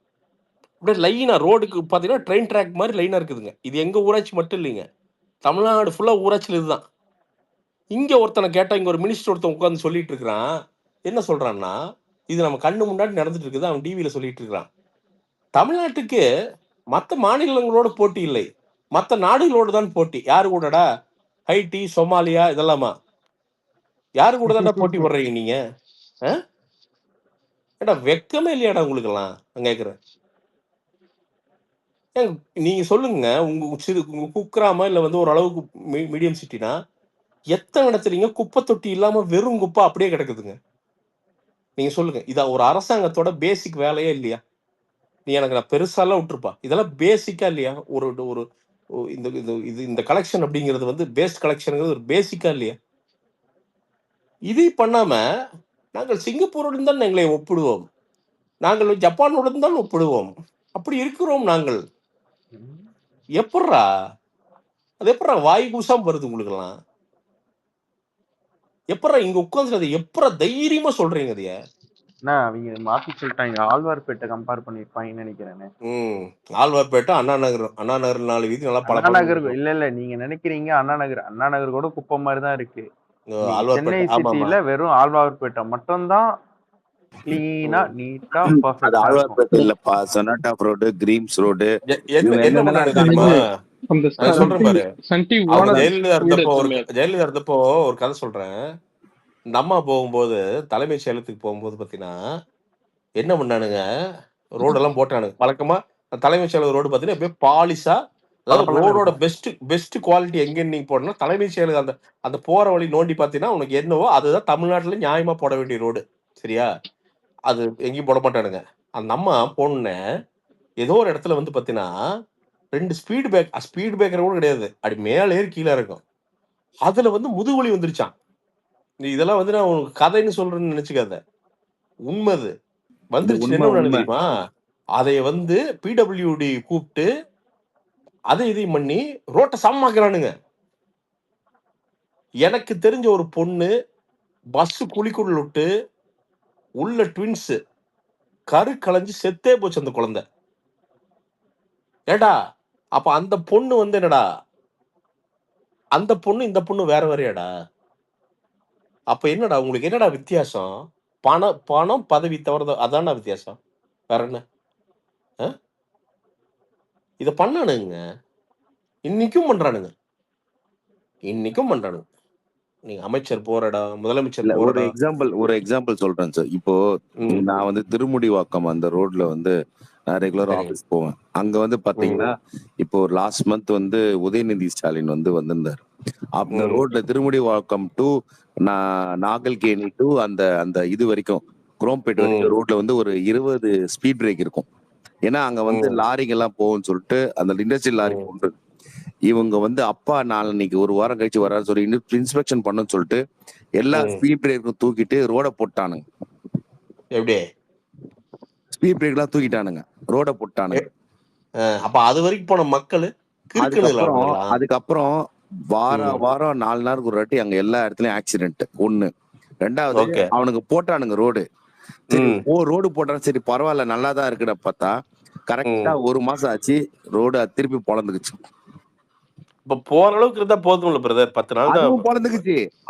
அப்படியே லைனா ரோடுக்கு பார்த்தீங்கன்னா ட்ரெயின் ட்ராக் மாதிரி லைனா இருக்குதுங்க. இது எங்க ஊராட்சி மட்டும் இல்லைங்க. தமிழ்நாடு ஃபுல்லா ஊராட்சியில் இதுதான். இங்க ஒருத்தனை கேட்டா இங்க ஒரு மினிஸ்டர் ஒருத்தன் உட்கார்ந்து சொல்லிட்டு இருக்கிறான். என்ன சொல்றான்னா இது நம்ம கண்ணு முன்னாடி நடந்துட்டு இருக்குது. அவன் டிவியில சொல்லிட்டு இருக்கிறான். தமிழ்நாட்டுக்கு மற்ற மாநிலங்களோட போட்டி இல்லை. மற்ற நாடுகளோடு தான் போட்டி. யாரு கூடடா? ஹைட்டி, சொமாலியா இதெல்லாமா? யாரு கூட தான்டா போட்டி போடுறீங்க நீங்க? ஏடா வெக்கமே இல்லையாடா உங்களுக்கு எல்லாம்? நான் கேட்கிறேன். நீங்க சொல்லுங்க. உங்க குக்கிராம இல்ல வந்து ஒரு அளவுக்கு மீடியம் சிட்டினா எத்தனை இடத்துலீங்க குப்பை தொட்டி இல்லாம வெறும் குப்பை அப்படியே கிடக்குதுங்க. நீங்க சொல்லுங்க. இதா ஒரு அரசாங்கத்தோட பேசிக் வேலையே இல்லையா? நீ எனக்கு நான் பெருசாலாம் விட்டுருப்பா. இதெல்லாம் பேசிக்கா இல்லையா? ஒரு ஒரு இந்த கலெக்ஷன் அப்படிங்கிறது வந்து பேஸ்ட் கலெக்ஷனுங்கிறது ஒரு பேசிக்கா இல்லையா? இது பண்ணாம நாங்கள் சிங்கப்பூருடன் தான் எங்களை ஒப்பிடுவோம். நாங்கள் ஜப்பானுடன் தான் ஒப்பிடுவோம். அப்படி இருக்கிறோம் நாங்கள். எப்பட்றா? அது எப்பட்றா வாய் கூசாம வருது உங்களுக்கு எல்லாம்? எப்பட்றா இங்க உட்கார்ந்து எப்பட்றா தைரியமா சொல்றீங்க அதைய? அவங்க மாத்தி சொல்லிட்டாங்க. ஆழ்வார்பேட்டை கம்பேர் பண்ணிருப்பாங்கன்னு நினைக்கிறேன். ஆழ்வார்பேட்டை அண்ணா நகர். அண்ணா நகர் 4 வீதி நல்லா அண்ணா நகர் இல்ல நீங்க நினைக்கிறீங்க அண்ணா நகர் கூட குப்பை மாதிரி தான் இருக்கு. சென்னை சிட்டில வெறும் ஆழ்வார்பேட்டை மட்டும்தான் கிளீனா நீட்டா பர்ஃபெக்ட்டா இருக்கும். ஆழ்வார்பேட்டை இல்லப்பா, சொனாட்டா ரோடு, கிரீம்ஸ் ரோடு. என்ன பண்ணாங்க தெரியுமா? அந்த நான் சொல்றேன் பாரு, சன் டிவி அவங்க ஓனர் ஜெயலலிதா வீடு இருந்தப்போ எத்தனை ஜெயலலிதா இருந்தப்போ ஒரு கதை சொல்றேன். இந்த அம்மா போகும்போது தலைமைச் செயலகத்துக்கு போகும்போது பாத்தீங்கன்னா என்ன பண்ணானுங்க, ரோடெல்லாம் போட்டானுங்க. வழக்கமா தலைமைச் செயலகம் ரோடு பாத்தீங்கன்னா எப்பயும் பாலிஷா, அதாவது பளபளன்னு ரோடோட இருக்கும். பெஸ்ட் குவாலிட்டி எங்கன்னு நீங்க போடணும்னா தலைமைச் செயலகம் அந்த அந்த போற வழி நோண்டி பாத்தீங்கன்னா உனக்கு என்னவோ அதுதான் தமிழ்நாட்டுல நியாயமா போட வேண்டிய ரோடு. சரியா? அது எங்கேயும் போட மாட்டானுங்க. அந்த அம்மா போனோனே ஏதோ ஒரு இடத்துல வந்து பாத்தீங்கன்னா 2 ஸ்பீட் பிரேக்கர் கூட கிடையாது. அப்படி மேல ஏறி கீழ இறக்கும். அதுல வந்து முதுகுவலி வந்துருச்சாம். இதெல்லாம் வந்து நான் உனக்கு கதைன்னு சொல்றேன்னு நினைச்சுக்காத. உண்மை அது. இது வந்துருச்சு. உண்மை என்ன பண்ணானு உண்மை தெரியுமா? அதை வந்து பிடபிள்யூடி கூப்பிட்டு அதை இதையும் பண்ணி ரோட்டை சமமாக்குறானுங்க. எனக்கு தெரிஞ்ச ஒரு பொண்ணு பஸ் குழிக்குள்ள விட்டு உள்ள ட்வின்ஸ் கரு கலைஞ்சு செத்தே போச்சு அந்த குழந்தை. ஏடா அப்ப அந்த பொண்ணு வந்து என்னடா, அந்த பொண்ணு இந்த பொண்ணு வேற வேறையாடா? அப்ப என்னடா உங்களுக்கு என்னடா வித்தியாசம்? பணம் பதவி தவிர அதான்டா வித்தியாசம். வேற என்ன? இத பண்ணானுங்க. இன்னைக்கும் பண்றானுங்க. நீங்க அமைச்சர் போற இடம், முதலமைச்சர் இல்ல போற ஒரு இடம். எக்ஸாம்பிள் சொல்றேன் சார். இப்போ ம். நான் வந்து திருமுடிவாக்கம் அந்த ரோட்ல வந்து நான் ரெகுலரா சரிங்க. ஆபீஸ் போவேன். அங்க வந்து பாத்தீங்கன்னா இப்போ லாஸ்ட் மந்த் வந்து உதயநிதி ஸ்டாலின் வந்து வந்திருந்தாரு. அந்த ம். ரோட்ல திருமுடிவாக்கம் டு நாகல்கேணி டு அந்த அந்த இது வரைக்கும் குரோம்பேட் வரைக்கும் ம். ரோட்ல வந்து ஒரு 20 ஸ்பீட் பிரேக் இருக்கும். ஏன்னா அங்க வந்து ம். லாரிங்க எல்லாம் போகும்னு சொல்லிட்டு அந்த இண்டஸ்ட்ரியல் லாரி ம். போன்றது. இவங்க வந்து அப்பா நாளைக்கு ஒரு வாரம் கழிச்சு வரான்னு சொல்லி இன்ஸ்பெக்ஷன் பண்ணணும்னு சொல்லிட்டு எல்லா ம். ஸ்பீட் பிரேக்கும் தூக்கிட்டு ரோட போட்டானுங்க. எப்படி? ஸ்பீட் பிரேக் எல்லாம் தூக்கிட்டானுங்க, ரோட போட்டானுங்க. அப்ப அது வரைக்கும் போன மக்கள் கிறுக்குனுங்களா அவனுங்களாம்? அதுக்கப்புறம் ம். வாரம் 4 நாளுக்கு ஒரு வாட்டி அங்க எல்லா இடத்துலயும் ஆக்சிடென்ட். ஒண்ணு. ரெண்டாவது ஓகே. அவனுக்கு போட்டானுங்க ரோடு. சரி ம். ரோடு போட்டான், சரி பரவாயில்ல நல்லாதான் இருக்குட பார்த்தா கரெக்டா ம். 1 மாசம் ஆச்சு ரோடு திருப்பி பொழந்துக்குச்சு. இப்ப போற அளவுக்கு இருந்தா போதும்ல பிரதர். 10 நாள் தான்.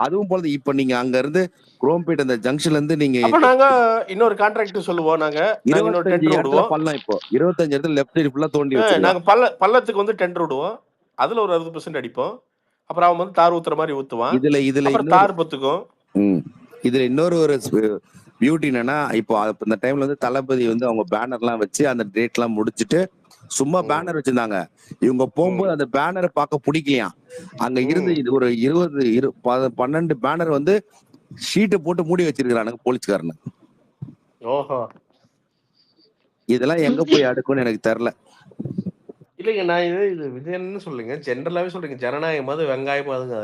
அதுவும் பொழந்து இப்ப நீங்க அங்க இருந்து குரோம்பேட் அந்த ஜங்ஷன்ல இருந்து நீங்க அப்ப நாங்க இன்னொரு கான்ட்ராக்ட் சொல்லுவோம். நாங்க இன்னொரு 25 டெண்டர் இடத்துல விடுவோம். பள்ளம், இப்போ 25 இடத்துல லெஃப்ட் சைடு ஃபுல்லா தோண்டி நாங்க வச்சிருக்கான். பள்ளத்துக்கு வந்து டெண்டர் விடுவோம். அதுல ஒரு 60% அடிப்போம். அப்புறம் அவன் வந்து தார் ஊத்துற மாதிரி ஊத்துவான். இதுல அப்புறம் இன்னொரு தார் பத்துக்கும். இதுல இன்னொரு ஒரு பியூட்டி என்னன்னா, இப்போ இந்த டைம்ல வந்து தளபதி வந்து அவங்க பேனர் எல்லாம் வச்சு அந்த டேட் எல்லாம் முடிச்சுட்டு சும்மா பேனர் வச்சிருந்தாங்க. இவங்க போகும்போது அந்த பேனரை பார்க்க பிடிக்கலையாம். அங்க இருந்து இது ஒரு 12 பேனர் வந்து ஷீட்டை போட்டு மூடி வச்சிருக்கானுங்க போலீஸ்காரனு. ஓஹோ. இதெல்லாம் எங்க போய் அடுக்கும்னு எனக்கு தெரியல. இல்லைங்க, நான் இது என்ன சொல்லுங்க, ஜெனரலாவே சொல்றீங்க ஜனநாயகமாவது வெங்காயமாதுங்க.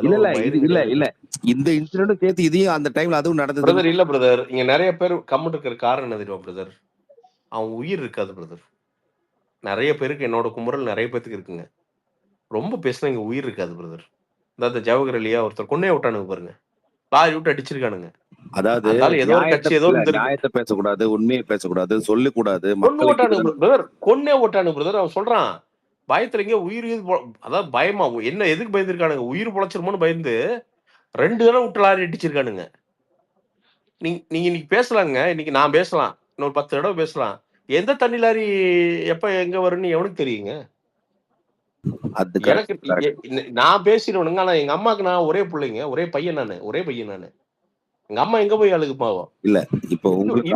இல்ல இந்த இன்சிடென்ட் சேர்த்து இதையும் அந்த டைம்ல அதுவும் நடந்தது பிரதர். இல்ல பிரதர், இங்க நிறைய பேர் கம்முட்டு இருக்கிற காரணம் என்ன தெரியுமா பிரதர்? அவன் உயிர் இருக்காது பிரதர். நிறைய பேருக்கு என்னோட குமுறல் நிறைய பேருக்கு இருக்குங்க. ரொம்ப பேசினா இங்க உயிர் இருக்காது பிரதர். இந்த ஜவஹர் அலியா ஒருத்தர் கொன்னே விட்டானுங்க பாருங்க. லாரி விட்டு அடிச்சிருக்கானுங்க. அதாவது ஏதோ ஒரு கட்சி ஏதோ நியாயத்தை பேசக்கூடாது, உண்மையை பேசக்கூடாது, சொல்லக்கூடாது. கொன்னே ஓட்டானுங்க பிரதர். அவன் சொல்றான் பயத்துல இங்க உயிர் அதாவது பயமா என்ன எதுக்கு பயந்துருக்கானுங்க? உயிர் பொழைச்சிருமோன்னு பயந்து 2 தடவை விட்டு லாரி அடிச்சிருக்கானுங்க. நீங்க இன்னைக்கு பேசலாங்க. இன்னைக்கு நான் பேசலாம், இன்னொரு 10 தடவை பேசலாம். எந்த தண்ணி லாரி எப்ப எங்க வரும்னு எவனுக்கு தெரியுங்க? எனக்கு நான் பேசிடுவேனுங்க. ஆனா எங்க அம்மாக்கு நான் ஒரே பிள்ளைங்க, ஒரே பையன் நானு. எங்க அம்மா எங்க போய் அழுகு பாவம். இல்ல இப்போ உங்களுக்கு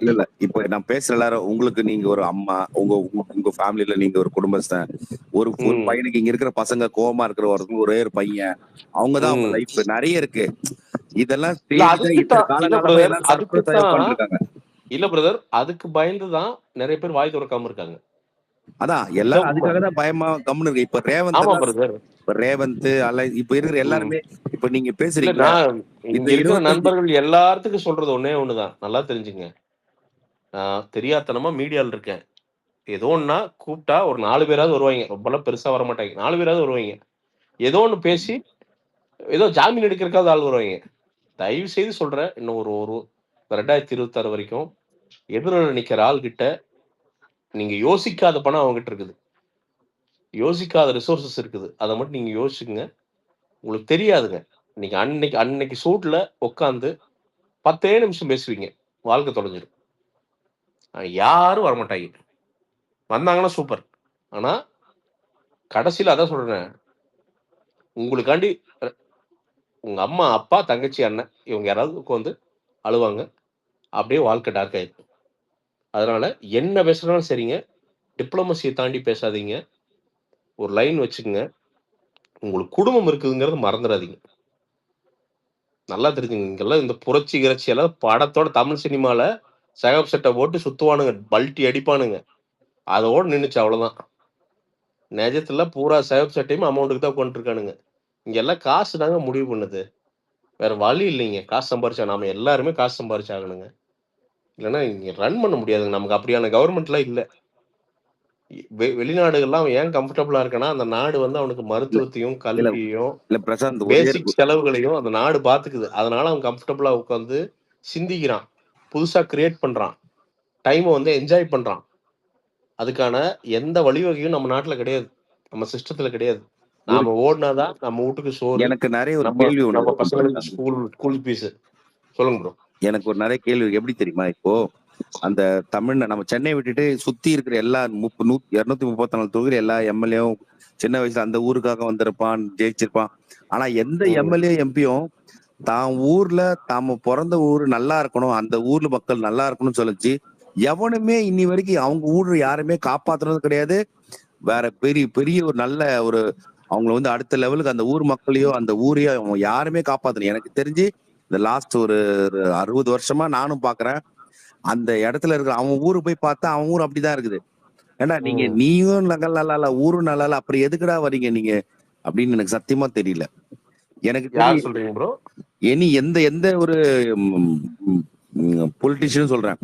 இல்ல இப்போ நான் பேசுற எல்லாரும் உங்களுக்கு நீங்க ஒரு அம்மா, உங்க ஃபேமிலில நீங்க ஒரு குடும்பஸ்தன், ஒரு பையனுக்கு இங்க இருக்கிற பசங்க கோவமா இருக்கிற ஒரே ஒரு பையன், அவங்கதான் அவங்க லைஃப் நிறைய இருக்கு. இதெல்லாம் இல்ல பிரதர், அதுக்கு பயந்துதான் நிறைய பேர் வாய் திறக்காம இருக்காங்க. அதான் எல்லாரும் அதுக்காக தான் பயமா கம்முன்னு இருக்கு. இப்ப ரேவந்த் இப்ப இருக்கிற எல்லாருமே இப்ப நீங்க பேசுறீங்க. இங்க இருக்கிற நண்பர்கள் எல்லாத்துக்கும் சொல்றது ஒன்னே ஒண்ணுதான், நல்லா தெரிஞ்சுங்க. தெரியாதனமா மீடியால இருக்கேன். ஏதோ ஒன்னா கூப்பிட்டா ஒரு 4 பேராவது வருவாங்க. ரொம்பலாம் பெருசா வர மாட்டாங்க. 4 பேராவது வருவாங்க. ஏதோ ஒண்ணு பேசி ஏதோ ஜாமீன் எடுக்கிறதுக்காவது ஆள் வருவாங்க. தயவு செய்து சொல்றேன், இன்னும் ஒரு 2026 வரைக்கும் எதிரில் நிக்கிற ஆள் கிட்ட நீங்க யோசிக்காத பணம் அவங்க கிட்ட இருக்குது. யோசிக்காத ரிசோர்சஸ் இருக்குது. அதை மட்டும் நீங்க யோசிச்சுங்க. உங்களுக்கு தெரியாதுங்க. நீங்க அன்னைக்கு சூட்ல உட்காந்து 10 நிமிஷம் பேசுவீங்க, வாழ்க்கை தொலைஞ்சிடும். யாரும் வரமாட்டாங்க. வந்தாங்கன்னா சூப்பர். ஆனா கடைசியில அதான் சொல்றேன். உங்களுக்காண்டி உங்க அம்மா, அப்பா, தங்கச்சி, அண்ணன் இவங்க யாராவது உட்காந்து அழுவாங்க. அப்படியே வாழ்க்கை டார்க் ஆயிரும். அதனால என்ன பேசுனாலும் சரிங்க, டிப்ளோமசிய தாண்டி பேசாதீங்க. ஒரு லைன் வச்சுக்கங்க. உங்களுக்கு குடும்பம் இருக்குதுங்கிறத மறந்துறாதீங்க. நல்லா தெரிஞ்சுங்க. இங்கெல்லாம் இந்த புரட்சி, கிரட்சி எல்லாம் படத்தோட தமிழ் சினிமால சிகப்பு சட்டை போட்டு சுத்துவானுங்க. பல்டி அடிப்பானுங்க. அதோட நின்னுச்சு அவ்வளோதான். நிஜத்துல பூரா சிகப்பு சட்டையும் அமௌண்ட்டுக்கு தான் உட்காந்துட்டுருக்கானுங்க. இங்க எல்லாம் காசு தாங்க முடிவு பண்ணுது. வேற வழி இல்லைங்க. காசு சம்பாரிச்சா நாம எல்லாருமே காசு சம்பாரிச்சாகணுங்க. இல்லன்னா இங்க ரன் பண்ண முடியாதுங்க. நமக்கு அப்படியான கவர்மெண்ட்லாம் இல்ல. வெளிநாடுகள்லாம் ஏன் கம்ஃபர்டபுளா இருக்கன்னா, அந்த நாடு வந்து அவனுக்கு இல்ல மருத்துவத்தையும், இல்ல கல்வியையும், இல்ல பிரசாந்த் ஒரே பேசிக் செலவுகளையும் அந்த நாடு பார்த்துக்குது. அதனால அவன் கம்ஃபர்டபுளா உட்காந்து சிந்திக்கிறான். புதுசா கிரியேட் பண்றான். டைம வந்து என்ஜாய் பண்றான். அதுக்கான எந்த வழிவகையும் நம்ம நாட்டுல கிடையாது. நம்ம சிஸ்டத்துல கிடையாது. ஒரு நாம ஓடுனா தான் நம்ம வூட்டுக்கு சோறு, எனக்கு நிறைய ஒரு நம்ம கேள்வி ஒண்ணு நம்ம இருக்கு பசங்களுக்கு பிரசாந்த். School fees. சொல்லுங்க ப்ரோ. எனக்கு ஒரு நிறைய கேள்வி இருக்கு. எப்படி தெரியுமா? இப்போ அந்த நம்ம சென்னை விட்டுட்டு சுத்தி இருக்கிற எல்லா 234 தொகுதியில எல்லா எம்எல்ஏவும் சின்ன வயசுல அந்த ஊருக்காக வந்திருப்பான், ஜெயிச்சிருப்பான். ஆனா எந்த ம். எம்எல்ஏ எம்பியும் தான் ஊர்ல தாம பிறந்த ஊர் நல்லா இருக்கணும், அந்த ஊர்ல மக்கள் நல்லா இருக்கணும்னு சொல்லிச்சு எவனுமே இன்னி வரைக்கும் அவங்க ஊர் யாருமே காப்பாத்துறது கிடையாது. வேற பெரிய பெரிய ஒரு நல்ல ஒரு அவங்கள வந்து அடுத்த லெவலுக்கு அந்த ஊர் மக்களையோ அந்த ஊரையோ அவங்க யாருமே காப்பாத்தணும். எனக்கு தெரிஞ்சு இந்த லாஸ்ட் ஒரு 60 வருஷமா நானும் பாக்குறேன். அந்த இடத்துல இருக்கிற அவன் ஊருக்கு போய் பார்த்தா அவன் ஊர் அப்படிதான் இருக்குது. ஏண்டா நீங்க ம். நீயும் நல்லா இல்ல ஊரும் நல்லா இல்ல அப்புறம் எதுக்குடா வரீங்க நீங்க அப்படின்னு எனக்கு சத்தியமா தெரியல. எனக்கு யார் தெரியும் சொல்றீங்க ப்ரோ? எந்த எந்த ஒரு பொலிட்டிஷியனும் சொல்றேன்.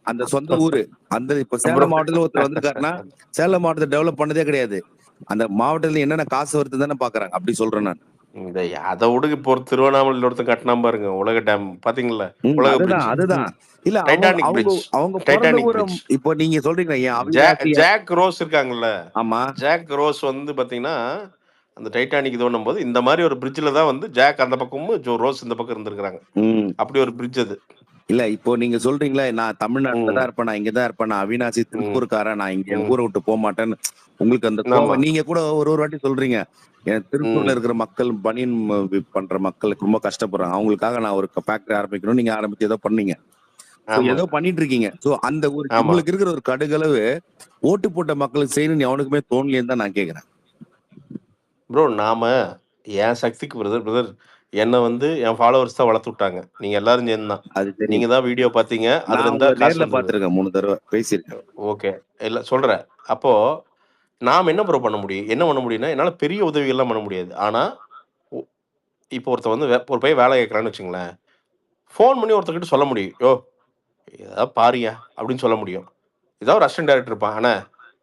அந்த சொந்த ஊரு அந்த இப்ப ப்ரோ சேலம் மாவட்டத்துல ஒருத்தர் வந்திருக்காருன்னா சேலம் மாவட்டத்தை டெவலப் பண்ணதே கிடையாது. அந்த மாவட்டத்துல என்னென்ன காசு வருது தானே பாக்குறாங்க. அப்படி சொல்றேன் நான். இந்த அத விடுங்க. இப்போ ஒரு திருவண்ணாமலையில ஒருத்தன் கட்டினான் பாருங்க. உலக டேம் பாத்தீங்களா? உலக பிரிட்ஜ். அதுதான் இல்ல அவங்க டைட்டானிக் அவங்க பிரிட்ஜ். அவங்க பிறந்த டைட்டானிக் ஊரை பிரிட்ஜ். இப்போ நீங்க சொல்றீங்க என் அவிநாசி. ஜாக் ரோஸ் இருக்காங்கல்ல. ஆமா ஜாக் ரோஸ் வந்து பாத்தீங்கன்னா, அந்த டைட்டானிக் இது பண்ணும்போது இந்த மாதிரி ஒரு பிரிட்ஜ்ல தான் வந்து ஜாக் அந்த பக்கமும் ரோஸ் இந்த பக்கம் இருந்திருக்காங்க. ம் அப்படி ஒரு பிரிட்ஜ் அது. இல்ல இப்போ நீங்க சொல்றீங்களா நான் தமிழ்நாட்டுல ம். தான் இருப்பேன், நான் இங்கதான் இருப்பேன், நான் அவிநாசி ம். திருப்பூர்காரன், நான் இங்க என் ம். ஊரை விட்டு போக மாட்டேன்னு உங்களுக்கு அந்த ஆமா. கோவம் நீங்க கூட ஒரு வாட்டி சொல்றீங்க. என் திருப்பூர்ல ம். இருக்கிற மக்கள் பனியன் பண்ற மக்களுக்கு ரொம்ப கஷ்டப்படுறாங்க, அவங்களுக்காக நான் ஒரு ஃபேக்டரி ஆரம்பிக்கணும் நீங்க ஆரம்பிச்சு ஏதோ பண்ணீங்க. So, ஆமா. ஏதோ பண்ணிட்டு இருக்கீங்க. சோ அந்த ஒரு ஆமா. உங்களுக்கு இருக்கிற ஒரு கடுகளவு ஓட்டு போட்ட மக்களுக்கு செய்யணும்னு எவனுக்குமே தோணலைன்னு தான் நான் கேக்குறேன். ப்ரோ நாம என் சக்திக்கு பிரதர் என்ன வந்து என் ஃபாலோவர்ஸ் தான் வளர்த்து விட்டாங்க. நீங்க எல்லாரும் சேர்ந்து தான். அது தெரியும். நீங்க தான் வீடியோ பார்த்தீங்க. அதுல நான் இருந்தா உங்களை காசு நேர்ல வந்தது. பாத்துருக்கேன் 3 தடவை பேசியிருக்கேன். ஓகே. இல்ல சொல்றேன். அப்போ நாம என்ன ப்ரோ பண்ண முடியும்? என்ன பண்ண முடியும்னா, என்னால பெரிய உதவிகள்லாம் பண்ண முடியாது. ஆனா, ஒ இப்போ ஒருத்தன் வந்து ஒரு பையன் வேலை கேட்கறான்னு வச்சுக்கங்களேன். ஃபோன் பண்ணி ஒருத்தர்கிட்ட சொல்ல முடியும். "யோவ்! ஏதாவது பாருய்யா" அப்படின்னு சொல்ல முடியும். ஏதாவது ஒரு அசிஸ்டன்ட் டைரக்டர் இருப்பான். "அண்ணே,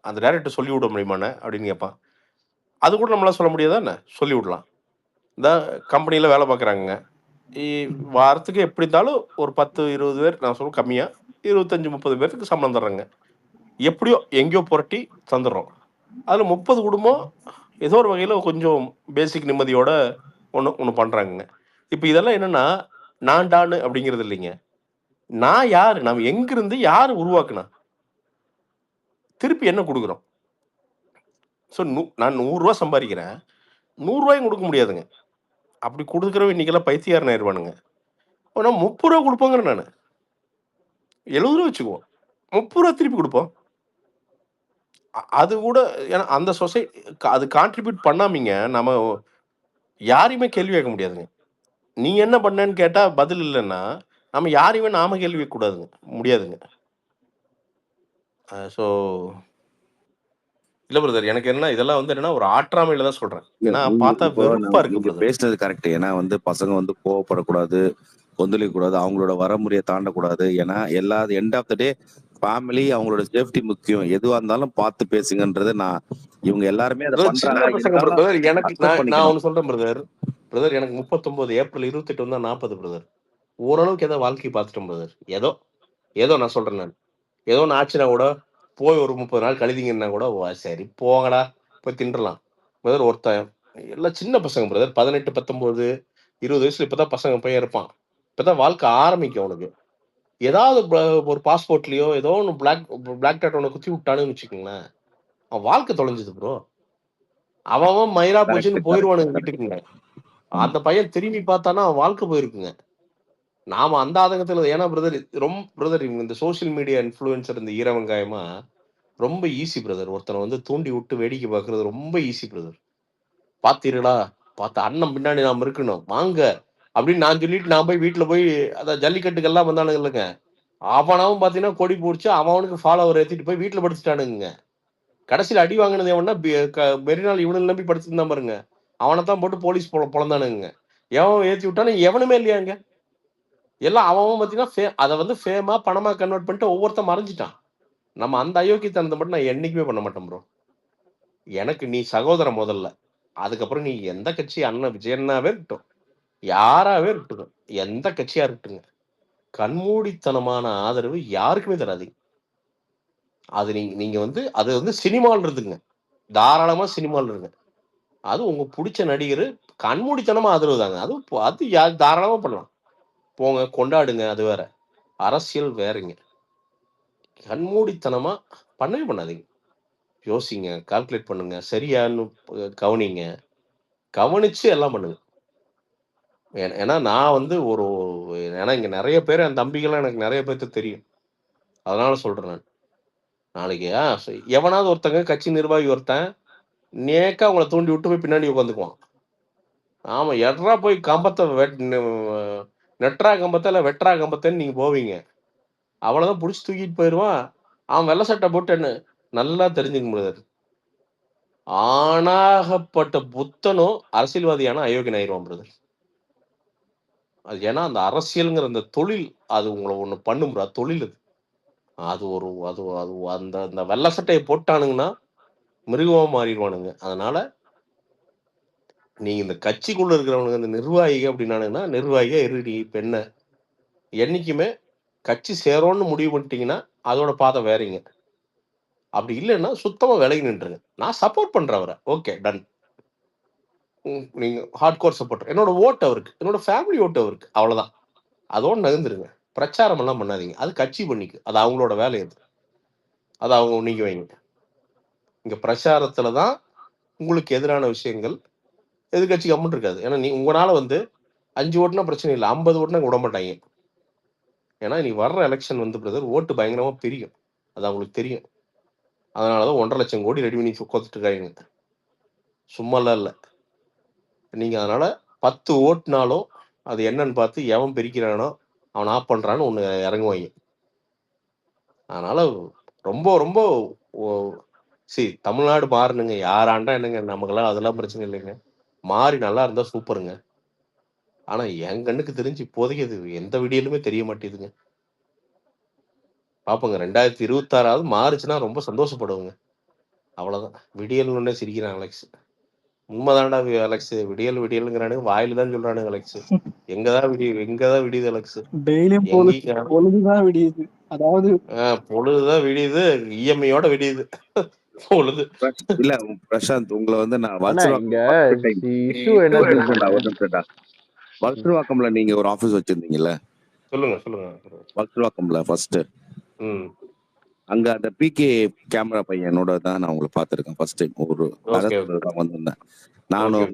அந்த டைரக்டர் சொல்லி விட முடியுமாண்ணே?" அப்படின்னு கேட்பான். அது கூட நம்மளால சொல்ல முடியாதா என்ன? சொல்லி விடலாம். இந்த கம்பெனில வேலை பார்க்குறாங்கங்க. இ வாரத்துக்கு எப்படி இருந்தாலும் ஒரு 10, 20 பேர் நான் சொல்ல கம்மியா 25, 30 பேருக்கு சம்பளம் தர்றேங்க. எப்படியோ எங்கேயோ புரட்டி தந்துடுறோம். அதுல 30 குடும்பம் ஏதோ ஒரு வகையில கொஞ்சம் பேசிக் நிம்மதியோட ஒண்ணு பண்றாங்கங்க. இப்ப இதெல்லாம் என்னன்னா, நான் டான்னு அப்படிங்கிறது இல்லைங்க. நான் யாரு? நாம எங்கிருந்து யாரு உருவாக்குனா? திருப்பி என்ன குடுக்குறோம்? ஸோ நான் ரூ. 100 சம்பாரிக்கிறேன். ரூ. 100 குடுக்க முடியாதுங்க. அப்படி குடுக்குறவன் இன்னைக்கெல்லாம் பைத்தியக்காரன் ஆயிருவானுங்க. ஆனா ரூ. 30 குடுப்போங்கிறேன் நானு. ரூ. 70 வச்சுக்குவோம். ரூ. 30 திருப்பி குடுப்போம். அது கூட ஏன்னா அந்த அது கான்ட்ரிபியூட் பண்ணாமீங்க, நம்ம யாரையுமே கேள்வி கேட்க முடியாதுங்க. நீ என்ன பண்ணேன்னு கேட்டா பதில் இல்லன்னா, நம்ம யாரையுமே நாம கேள்வி கேட்கக்கூடாதுங்க. முடியாதுங்க. ஸோ இல்ல பிரதர். எனக்கு என்ன இதெல்லாம் வந்து என்னன்னா, ஒரு ஆற்றாமையில தான் சொல்றேன். ஏன்னா பார்த்தா இப்போ வெறுப்பா இருக்கு நீங்க பிரதர். பேசுனது கரெக்ட். ஏன்னா வந்து பசங்க வந்து கோவப்படக்கூடாது, கொந்தளிக்க கூடாது, அவங்களோட வரமுறையை தாண்டக்கூடாது. ஏன்னா எல்லா end of the day family அவங்களோட சேஃப்டி முக்கியம். எதுவா இருந்தாலும் பார்த்து பேசுங்கன்றது நான் இவங்க எல்லாருமே அதை பிரதர் சின்ன பண்றாங்க. பசங்க இருந்தாலும் பிரதர். எனக்கு அக்செப்ட் நான் பண்ணிக்கணும். ஒண்ணு சொல்றேன் பிரதர். பிரதர் எனக்கு 39 ஏப்ரல் 28 வந்தா 40 பிரதர். ஓரளவுக்கு ஏதோ வாழ்க்கை பார்த்துட்டேன் பிரதர். ஏதோ ஏதோ நான் சொல்றேன் நான். ஏதோ ஒண்ணு ஆச்சுன்னா கூட, போய் ஒரு 30 நாள் கழிதீங்கன்னா கூட, சரி போங்கடா, போய் தின்றலாம். பிரதர் ஒருத்தன் எல்லாம் சின்ன பசங்க பிரதர். 18, 19, 20 வயசுல இப்பதான் பசங்க பையன் இருப்பான். இப்பதான் வாழ்க்கை ஆரம்பிக்கும் அவனுக்கு. ஏதாவது ஒரு பாஸ்போர்ட்லயோ ஏதோ ஒண்ணு பிளாக் டாட் ஒண்ணு குத்தி விட்டானுன்னு வச்சுக்கோங்களேன். அவன் வாழ்க்கை தொலைஞ்சது ப்ரோ. அவன் மயிரா போச்சுன்னு போயிருவானுங்க வீட்டுக்குங்க. அந்த பையன் திரும்பி பார்த்தானா அவன் வாழ்க்கை போயிருக்குங்க. நாம அந்த ஆதங்கத்துல ஏன்னா பிரதர் இவங்க இந்த சோசியல் மீடியா இன்ஃப்ளூயன்சர் இந்த ஈர வெங்காயமா ரொம்ப ஈஸி பிரதர். ஒருத்தனை வந்து தூண்டி விட்டு வேடிக்கை பார்க்கறது ரொம்ப ஈஸி பிரதர். பாத்தீர்களா, பார்த்த அண்ணன் பின்னாடி நாம இருக்கணும் வாங்க அப்படின்னு நான் சொல்லிட்டு நான் போய் வீட்டுல போய் அதான் ஜல்லிக்கட்டுக்கெல்லாம் வந்தானுங்க இல்லைங்க. அவனாவும் பாத்தீங்கன்னா கொடி பிடிச்சி அவனுக்கு ஃபாலோவர் ஏத்திட்டு போய் வீட்டுல படுத்துட்டானுங்க. கடைசியில் அடி வாங்கினது எவனா மெரினால் இவனு நம்பி படுத்துருந்தான் பாருங்க. அவனைத்தான் போட்டு போலீஸ் பொழந்தானுங்க. எவன் ஏத்தி விட்டானு எவனுமே இல்லையாங்க. எல்லாம் அவன் பாத்தீங்கன்னா அதை வந்து ஃபேமா பணமா கன்வெர்ட் பண்ணிட்டு ஒவ்வொருத்தன் மறைஞ்சிட்டான். நம்ம அந்த அயோக்கியத்தனத்தை மட்டும் நான் என்னைக்குமே பண்ண மாட்டேன் ப்ரோ. எனக்கு நீ சகோதரன் முதல்ல, அதுக்கப்புறம் நீ எந்த கட்சி அண்ணன் விஜயண்ணாவே இருக்கட்டும், யாராவே இருக்கட்டும், எந்த கட்சியா இருக்கட்டுங்க, கண்மூடித்தனமான ஆதரவு யாருக்குமே தராதீங்க. அது நீங்க வந்து அது வந்து சினிமால் இருக்குங்க, தாராளமா சினிமால் இருங்க. அது உங்க பிடிச்ச நடிகர் கண்மூடித்தனமா ஆதரவு தாங்க. அது யார் தாராளமா பண்ணலாம், போங்க கொண்டாடுங்க. அது வேற, அரசியல் வேறங்க. கண்மூடித்தனமா பண்ணவே பண்ணாதீங்க. யோசிங்க, கால்குலேட் பண்ணுங்க, சரியான்னு கவனிங்க, கவனிச்சு எல்லாம் பண்ணுங்க. ஏன்னா நான் வந்து ஏன்னா இங்க நிறைய பேர் என் தம்பிகள்லாம் எனக்கு நிறைய பேர்த்து தெரியும். அதனால சொல்றேன் நான். நாளைக்கு எவனாவது ஒருத்தங்க கட்சி நிர்வாகி ஒருத்தன் நேக்கா அவங்கள தூண்டி விட்டு போய் பின்னாடி உட்காந்துக்குவான். ஆமா, எட்ரா போய் கம்பத்தை நெட்ரா கம்பத்தை இல்லை வெட்ரா கம்பத்தைன்னு நீங்க போவீங்க. அவ்வளவுதான், பிடிச்சி தூக்கிட்டு போயிடுவான். அவன் வெள்ளை சட்டை போட்டு என்ன நல்லா தெரிஞ்சுக்க முடியாது. ஆணாகப்பட்ட புத்தனும் அரசியல்வாதியான அயோக்கியன் ஆயிடுவான் பிரதர். அது ஏன்னா அந்த அரசியல்ங்கிற அந்த தொழில் அது உங்களை ஒண்ணு பண்ணும் ப்ரோ. தொழில் அது ஒரு அது அது அந்த அந்த வெள்ளை சட்டையை போட்டானுங்கன்னா மிருகமா மாறிடுவானுங்க. அதனால நீங்க இந்த கட்சிக்குள்ள இருக்கிறவனுங்க இந்த நிர்வாகிக அப்படின்னானுங்கன்னா நிர்வாகிக இருடி பெண்ணை என்னைக்குமே கட்சி சேரோன்னு முடிவு பண்ணிட்டீங்கன்னா அதோட பாதை வேறீங்க. அப்படி இல்லைன்னா சுத்தமா விலகி நின்றுங்க. நான் சப்போர்ட் பண்றேன் அவரை, ஓகே டன். நீங்க ஹார்ட் கோர் சப்போர்ட், என்னோட ஓட்டு அவருக்கு, என்னோட ஃபேமிலி ஓட்டு அவருக்கு, அவ்வளவுதான். அதோட நகர்ந்துருங்க. பிரச்சாரம் எல்லாம் பண்ணாதீங்க. அது கட்சி பண்ணிக்கு, அது அவங்களோட வேலை. அது அவங்க நீங்க வைங்க. இங்க பிரச்சாரத்துலதான் உங்களுக்கு எதிரான விஷயங்கள் எதிர்கட்சி கம்மிட்டு இருக்காது. ஏன்னா உங்களால வந்து 5 ஓட்டுனா பிரச்சனை இல்லை, 50 ஓட்டுனா விட மாட்டாங்க. ஏன்னா நீ வர்ற எலெக்ஷன் வந்து பிரதர் ஓட்டு பயங்கரமா பிரியும், அது அவங்களுக்கு தெரியும். அதனாலதான் 1.5 லட்சம் கோடி ரெடி பண்ணி உட்காந்துட்டு இருக்காங்க, சும்மாலாம் இல்லை. நீங்க அதனால 10 ஓட்டுனாலும் அது என்னன்னு பார்த்து எவன் பிரிக்கிறானோ அவன் ஆஃப் பண்றான்னு ஒண்ணு இறங்குவாங்க. அதனால ரொம்ப ரொம்ப தமிழ்நாடு மாறணுங்க. யாராண்டா என்னங்க, நமக்கெல்லாம் அதெல்லாம் பிரச்சனை இல்லைங்க. மாறி நல்லா இருந்தா சூப்பருங்க. ஆனா என் கண்ணுக்கு தெரிஞ்சு இப்போதைக்கு அது எந்த விடியலுமே தெரிய மாட்டேதுங்க. பாப்போங்க 2026 மாறுச்சுன்னா ரொம்ப சந்தோஷப்படுவோங்க. அவ்வளவுதான். விடியல் ஒன்னே சிரிக்கிறான் அலெக்ஸ். உண்மைதான்டா அலெக்ஸ், விடியல் விடியலுங்கிறானு வாயில தான் சொல்றானுங்க அலெக்ஸ். எங்கதான் விடியுது அலெக்ஸ்? டெய்லியும் பொழுதுதான் விடியுது. அதாவது பொழுதுதான் விடியுது, இஎம்ஐயோட விடியுது பொழுது. இல்ல பிரசாந்த், உங்களை வந்து நான் வல்சர்வாக்கம்ல நீங்க ஒரு ஆபீஸ் வச்சிருந்தீங்கல்ல? சொல்லுங்க. வல்சர்வாக்கம்ல ஃபர்ஸ்ட் அங்க அந்த பிகே கேமரா பையனோட தான் நான் உங்களை பார்த்திருக்கேன் ஃபர்ஸ்ட் டைம். ஒரு வந்திருந்தேன் நானும்,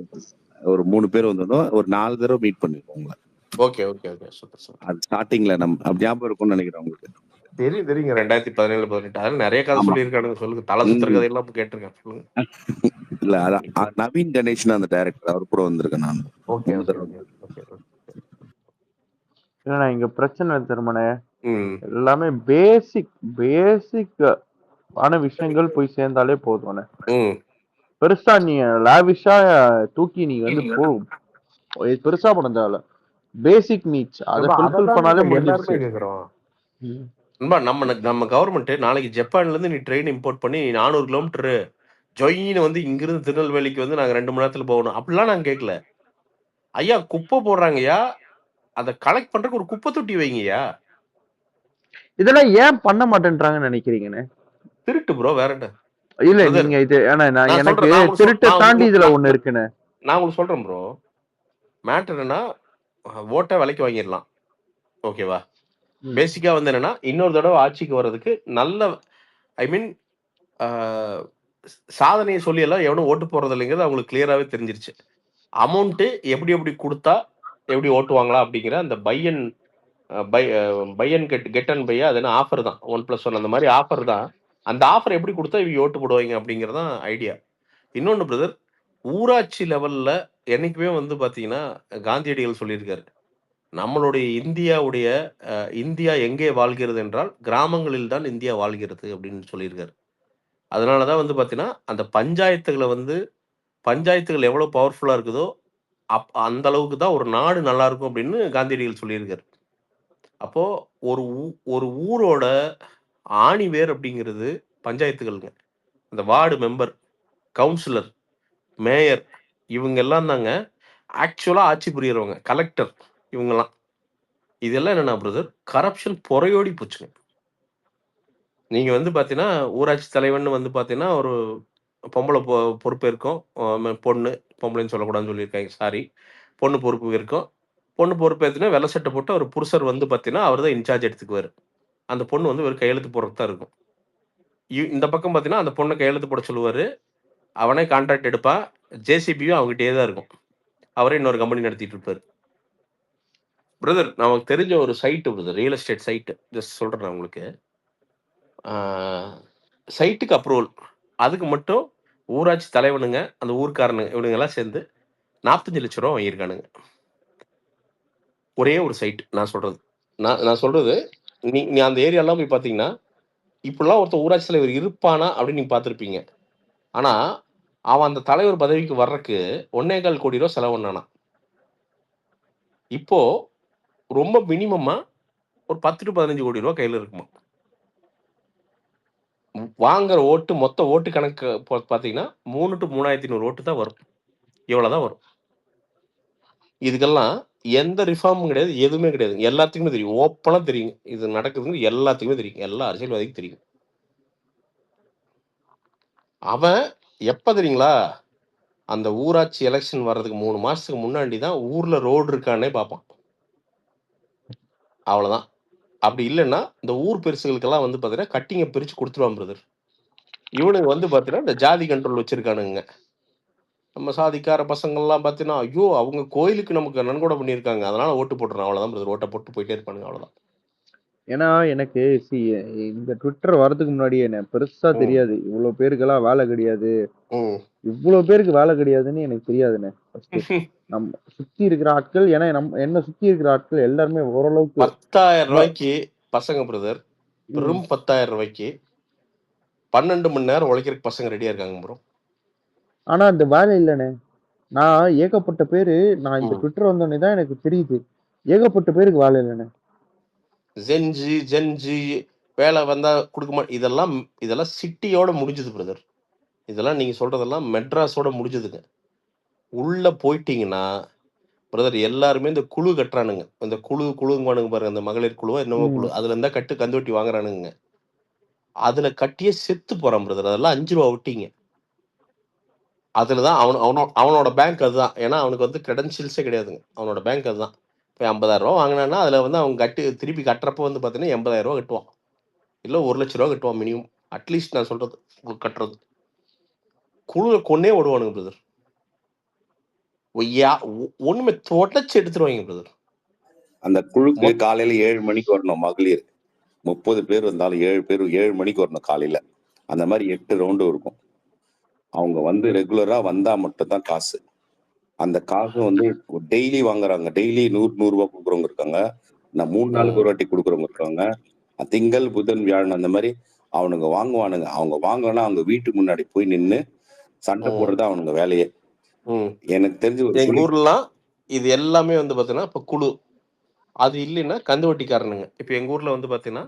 ஒரு 3 பேர் வந்திருந்தோம். ஒரு 4 தடவை மீட் பண்ணிருக்கோம் உங்களை. Okay super. அது ஸ்டார்டிங்ல நம்ம ஞாபகம் இருக்கும்னு நினைக்கிறேன் உங்களுக்கு. தெரியுங்க 2017 18 அதில் நிறைய கதை சொல்லியிருக்கானுங்க. சொல்லுங்க, தலை சுத்துற கதையெல்லாம் கேட்டிருக்கேன், சொல்லுங்க. இல்ல அதான் நவீன் கணேஷன் அந்த டைரக்டர், அவர் கூட வந்திருக்கேன் நான். ஓகே. இல்லண்ணா இங்க பிரச்சனை திருமணே எல்லாமே பேசிக் ஆன விஷயங்கள் போய் சேர்ந்தாலே போதும்ண்ணே. பெருசா நீ லாவிஷா தூக்கி நீ வந்து பெருசா பண்ண தேவையில்ல. பேசிக் நீட்ஸ் அதை ஃபுல்ஃபில் பண்ணாலே முடிஞ்சிருச்சு. நம்ம கவர்மெண்ட் நாளைக்கு ஜப்பான்ல இருந்து நீ ட்ரெயின் இம்போர்ட் பண்ணி 400 கிலோமீட்டர் ஜொயின்னு வந்து இங்கிருந்து திருநெல்வேலிக்கு வந்து நாங்க 2 மணி நேரத்துல போகணும் அப்படிலாம் நாங்க கேட்கல. ஐயா குப்பை போடுறாங்கய்யா, அதை கலெக்ட் பண்றதுக்கு ஒரு குப்பை தொட்டி வைங்கய்யா. இதெல்லாம் ஏன் பண்ண மாட்டேன்றாங்கன்னு நினைக்கிறீங்கன்னு? திருட்டு ப்ரோ, வேற என்ன? இல்ல நீங்க இது எனக்கு திருட்டு தாண்டி இதுல ஒண்ணு இருக்குன்னு நான் உங்களுக்கு சொல்றேன் ப்ரோ. மேட்டர் என்னன்னா ஓட்டை விலைக்கு வாங்கிடலாம், ஓகேவா? பேசிக்கா வந்து என்னன்னா இன்னொரு தடவை ஆட்சிக்கு வர்றதுக்கு நல்ல ஐ மீன் சாதனையை சொல்லி எல்லாம் எவனும் ஓட்டு போறது இல்லைங்கிறது அவங்களுக்கு கிளியராகவே தெரிஞ்சிருச்சு. அமௌண்ட்டு எப்படி எப்படி கொடுத்தா எப்படி ஓட்டுவாங்களா அப்படிங்கிற அந்த buy and get and buy அது என்ன ஆஃபர் தான் 1+1 அந்த மாதிரி ஆஃபர் தான். அந்த ஆஃபர் எப்படி கொடுத்தா இவங்க ஓட்டு போடுவாங்க அப்படிங்கிறது தான் ஐடியா. இன்னொன்று பிரதர், ஊராட்சி லெவல்ல என்னைக்குமே வந்து பார்த்தீங்கன்னா காந்தியடிகள் சொல்லியிருக்காரு, நம்மளுடைய இந்தியா எங்கே வாழ்கிறது என்றால் கிராமங்களில் தான் இந்தியா வாழ்கிறது அப்படின்னு சொல்லியிருக்காரு. அதனால தான் வந்து பார்த்தீங்கன்னா அந்த பஞ்சாயத்துகள் எவ்வளோ பவர்ஃபுல்லாக இருக்குதோ அந்த அளவுக்கு தான் ஒரு நாடு நல்லா இருக்கும் அப்படின்னு காந்தியடிகள் சொல்லியிருக்காரு. அப்போ ஒரு ஊரோட ஆணிவேர் அப்படிங்கிறது பஞ்சாயத்துகள்ங்க. அந்த வார்டு மெம்பர், கவுன்சிலர், மேயர் இவங்க எல்லாம் தாங்க ஆக்சுவலா ஆட்சி புரியறவங்க. கலெக்டர் இவங்கெல்லாம். இதெல்லாம் என்னன்னா பிரதர், கரப்ஷன் பொறையோடி போச்சுங்க. நீங்க வந்து பார்த்தீங்கன்னா, ஊராட்சி தலைவன்னு வந்து பார்த்தீங்கன்னா, ஒரு பொம்பளை பொறுப்பேற்கும். பொம்பளைன்னு சொல்லக்கூடாதுன்னு சொல்லியிருக்காங்க. சாரி. பொண்ணு பொறுப்பு இருக்கும். பொண்ணு பொறுப்பேத்துனா வெள்ளை சட்டை போட்டு அவர் புருஷர் வந்து பார்த்தீங்கன்னா, அவர் தான் இன்சார்ஜ் எடுத்துக்குவாரு. அந்த பொண்ணு வந்து வெறும் கையெழுத்து போடுறதுக்கு தான் இருக்கும். இந்த பக்கம் பார்த்தீங்கன்னா, அந்த பொண்ணை கையெழுத்து போட சொல்லுவாரு. அவனே கான்ட்ராக்ட் எடுப்பான். ஜேசிபியும் அவங்ககிட்டயே தான் இருக்கும். அவரே இன்னொரு கம்பெனி நடத்திட்டு இருப்பாரு. பிரதர், நமக்கு தெரிஞ்ச ஒரு site brother, real estate site. Just சொல்றேன் நான் உங்களுக்கு. சைட்டுக்கு அப்ரூவல். அதுக்கு மட்டும் ஊராட்சி தலைவனுங்க, அந்த ஊர்க்காரனுங்க இவனுங்க எல்லாம் சேர்ந்து 45 லட்சம் ரூபா வாங்கியிருக்கானுங்க. ஒரே ஒரு சைட் நான் சொல்றது. நான் சொல்றது, நீ அந்த ஏரியாலாம் போய் பார்த்தீங்கன்னா, இப்படிலாம் ஒருத்தர் ஊராட்சி தலைவர் இருப்பானா அப்படின்னு நீங்க பார்த்துருப்பீங்க. ஆனா அவன் அந்த தலைவர் பதவிக்கு வர்றதுக்கு 1.25 கோடி ரூபா செலவு பண்ணானா. இப்போ ரொம்ப மினிமமா ஒரு 10 to 15 கோடி ரூபா கையில இருக்குமா. வாங்குற ஓட்டு, மொத்த ஓட்டு கணக்கு பார்த்தீங்கன்னா 3 to 3,500 ஓட்டு தான் வரும். இவ்வளவுதான் வரும். இதுக்கெல்லாம் எந்த ரிஃபார்மும் கிடையாது, எதுவுமே கிடையாது. எல்லாத்துக்குமே தெரியும். ஓப்பனா தெரியும். இது நடக்குதுன்னு எல்லாத்துக்குமே தெரியும். எல்லா அரசியல்வாதிக்கும் தெரியும். அவன் எப்ப தெரியுங்களா, அந்த ஊராட்சி எலெக்ஷன் வர்றதுக்கு 3 மாசத்துக்கு முன்னாடி தான் ஊர்ல ரோடு இருக்கானே பார்ப்பான். அவ்வளவுதான். அப்படி இல்லைன்னா இந்த ஊர் பெருசுகளுக்கெல்லாம் வந்து பார்த்தீங்கன்னா கட்டிங்க பிரிச்சு கொடுத்துருவான் பிரதர். இவனுங்க வந்து பார்த்தீங்கன்னா இந்த ஜாதி கண்ட்ரோல் வச்சிருக்கானுங்க. நம்ம சாதிக்கார பசங்கள்லாம் பார்த்தீங்கன்னா, ஐயோ அவங்க கோயிலுக்கு நமக்கு நன்கொடை பண்ணியிருக்காங்க, அதனால ஓட்டு போட்டுறான். அவ்வளவுதான் பிரதர். ஓட்டை போட்டு போயிட்டே இருப்பானுங்க. அவ்வளவுதான். ஏன்னா எனக்கு இந்த ட்விட்டர் வரதுக்கு முன்னாடியே என்ன பெருசா தெரியாது. இவ்வளவு பேருக்கெல்லாம் வேலை கிடையாது, இவ்வளவு பேருக்கு வேலை கிடையாதுன்னு எனக்கு தெரியாதுண்ணே. நம்ம சுத்தி இருக்கிற ஆட்கள், ஏன்னா என்ன சுத்தி இருக்கிற ஆட்கள் எல்லாருமே ஓரளவுக்கு 10,000 ரூபாய்க்கு பசங்க பிரதர், வெறும் 10,000 ரூபாய்க்கு 12 மணி நேரம் உழைக்கிறதுக்கு பசங்க ரெடியா இருக்காங்க ப்ரோ. ஆனா அந்த வேலை இல்லைண்ணே. நான் ஏகப்பட்ட பேரு, நான் இந்த ட்விட்டர் வந்தோடனே தான் எனக்கு தெரியுது, ஏகப்பட்ட பேருக்கு வேலை இல்லைண்ணே. ஜென்ஜி வேலை வந்தா கொடுக்க இதெல்லாம் சிட்டியோட முடிஞ்சது பிரதர். இதெல்லாம் நீங்க சொல்றதெல்லாம் மெட்ராஸோட முடிஞ்சதுங்க. உள்ள போயிட்டீங்கன்னா பிரதர் எல்லாருமே இந்த குழு கட்டுறானுங்க. இந்த குழுங்குவானுங்க பாருங்க, அந்த மகளிர் குழுவோ என்னவோ குழு, அதுல இருந்தா கந்துவட்டி வாங்குறானுங்க. அதுல கட்டியே செத்து போறான் பிரதர். அதெல்லாம் 5 ரூபா வட்டிங்க. அதுலதான் அவனோட பேங்க் அதுதான். ஏன்னா அவனுக்கு வந்து கிரெடென்ஷியல்ஸே கிடையாதுங்க. அவனோட பேங்க் அதுதான். இப்போ 50,000 ரூபா வாங்கினான்னா அதுல வந்து அவன் திருப்பி கட்டுறப்ப வந்து பார்த்தீங்கன்னா 80,000 ரூபா கட்டுவான். இல்லை 1 லட்ச ரூபா கட்டுவான் மினிமம். அட்லீஸ்ட் நான் சொல்றது கட்டுறது. குழுவை கொன்னே ஓடுவானுங்க பிரதர். ஒண்ணுமே தொடச்சு எடுத்துருவாங்க பிரதர். அந்த குழுக்கு காலையில 7 மணிக்கு வரணும். மகளிர் 30 பேர் வந்தாலும் 7 பேர் 7 மணிக்கு வரணும் காலையில. அந்த மாதிரி 8 ரவுண்டு இருக்கும். அவங்க வந்து ரெகுலரா வந்தா மட்டும் தான் காசு. அந்த காசு வந்து டெய்லி வாங்குறாங்க. டெய்லி 100 ரூபாய் கொடுக்குறவங்க இருக்காங்க. நான் 3 நாளுக்கு ஒரு வாட்டி கொடுக்குறவங்க இருக்காங்க. திங்கள், புதன், வியாழன் அந்த மாதிரி அவனுங்க வாங்குவானுங்க. அவங்க வாங்கினா அவங்க வீட்டுக்கு முன்னாடி போய் நின்று சண்டை போடுறது அவனுங்க வேலையே. எனக்கு தெரிஞ்சு எங்க ஊர்லாம் இது எல்லாமே வந்து பாத்தீங்கன்னா இப்ப குழு, அது இல்லைன்னா கந்துவட்டிக்காரனுங்க. இப்ப எங்க ஊர்ல வந்து பாத்தீங்கன்னா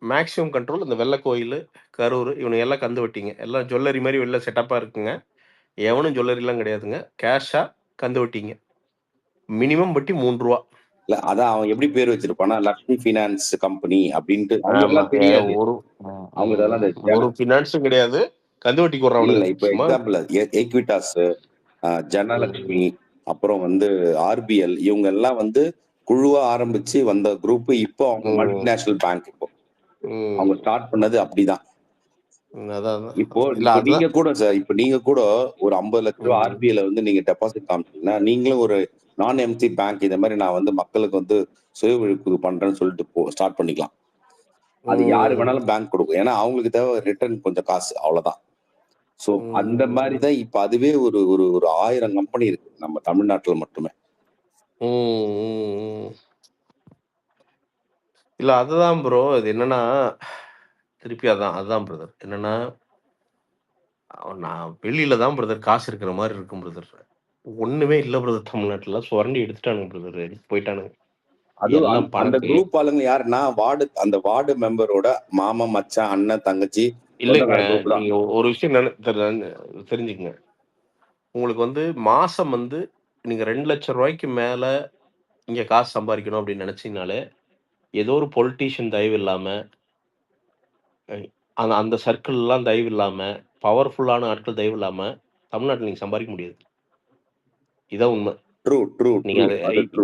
மேக்சிமம் கண்ட்ரோல் இந்த வெள்ளை கோயில், கரூர் இவனுங்க எல்லாம் கந்துவட்டிங்க. எல்லாம் ஜுவல்லரி மாதிரி வெளில செட்டப்பா இருக்குங்க. எவனும் ஜுவல்லரிலாம் கிடையாதுங்க. கேஷா கந்துவட்டிங்க. மினிமம் வட்டி 3 ரூபா. இல்ல அதான் அவன் எப்படி பேர் வச்சிருப்பானா, லக்ஷ்மி பைனான்ஸ் கம்பெனி அப்படின்ட்டு. ஒரு பினான்ஸும் கிடையாது, கந்துவட்டிக்கு வர்றவங்க. இல்ல இப்ப எக்ஸாம்பிள் எக்விட்டாஸ், ஜனலட்சுமி, அப்புறம் வந்து ஆர்பிஎல், இவங்க எல்லாம் வந்து குழுவா ஆரம்பிச்சு வந்த குரூப். இப்போ அவங்க மல்டிநேஷனல் பேங்க். இப்போ அவங்க ஸ்டார்ட் பண்ணது அப்படிதான். அதான் இப்போ இல்ல இப்போ அதுதான் நீங்க கூட சார், இப்போ நீங்க கூட ஒரு 50 லட்சம் ரூபா ம். ஆர்பிஐல வந்து நீங்க டெபாசிட் காமிச்சீங்கன்னா, நீங்களும் ஒரு நான் எம்சி பேங்க் இந்த மாதிரி நான் வந்து மக்களுக்கு வந்து சுய விழிப்பு பண்றேன்னு சொல்லிட்டு ஸ்டார்ட் பண்ணிக்கலாம். அது யாரு ம். வேணாலும் பேங்க் கொடுக்கும். ஏன்னா அவங்களுக்கு தேவை ரிட்டர்ன் கொஞ்சம் காசு, அவ்வளவுதான். சோ அந்த மாதிரி ம். தான் இப்ப அதுவே ஒரு ஒரு ஒரு 1000 கம்பெனி இருக்கு நம்ம தமிழ்நாட்டுல மட்டுமே. ம். ம். இல்ல அதுதான் ப்ரோ. இது என்னன்னா, திருப்பி அதுதான் பிரதர். என்னன்னா, நான் வெளியில தான் பிரதர் காசு இருக்கிற மாரி இருக்கும் பிரதர். ஒண்ணுமே இல்ல பிரதர் தமிழ்நாட்டுல. சுரண்டி எடுத்துட்டானுங்க பிரதர். எடுத்து போயிட்டானுங்க. அதுவும் எல்லாம் அந்த பணத்தை குரூப் ஆளுங்க யாருன்னா அந்த வார்டு மெம்பரோட மாமன், மச்சான், அண்ணன், தங்கச்சி, இல்லைங்க. சொந்தக்கார குரூப் தான். நீங்க ஒரு விஷயம் தெரிஞ்சுக்கங்க. உங்களுக்கு வந்து மாசம் வந்து நீங்க 2,00,000 மேல இங்க காசு சம்பாரிக்கணும் அப்படின்னு நினைச்சீங்கனாலே, ஏதோ ஒரு பொலிட்டீஷியன் தயவு இல்லாம, அ அந்த அந்த சர்க்கிள்லாம் தயவு இல்லாம, பவர்ஃபுல்லான ஆட்கள் தயவு இல்லாம, தமிழ்நாட்டுல நீங்க சம்பாரிக்க முடியாது. இதான் உண்ம. ட்ரூ, ட்ரூ, நீங்க ட்ரூ. அத அது ட்ரூ.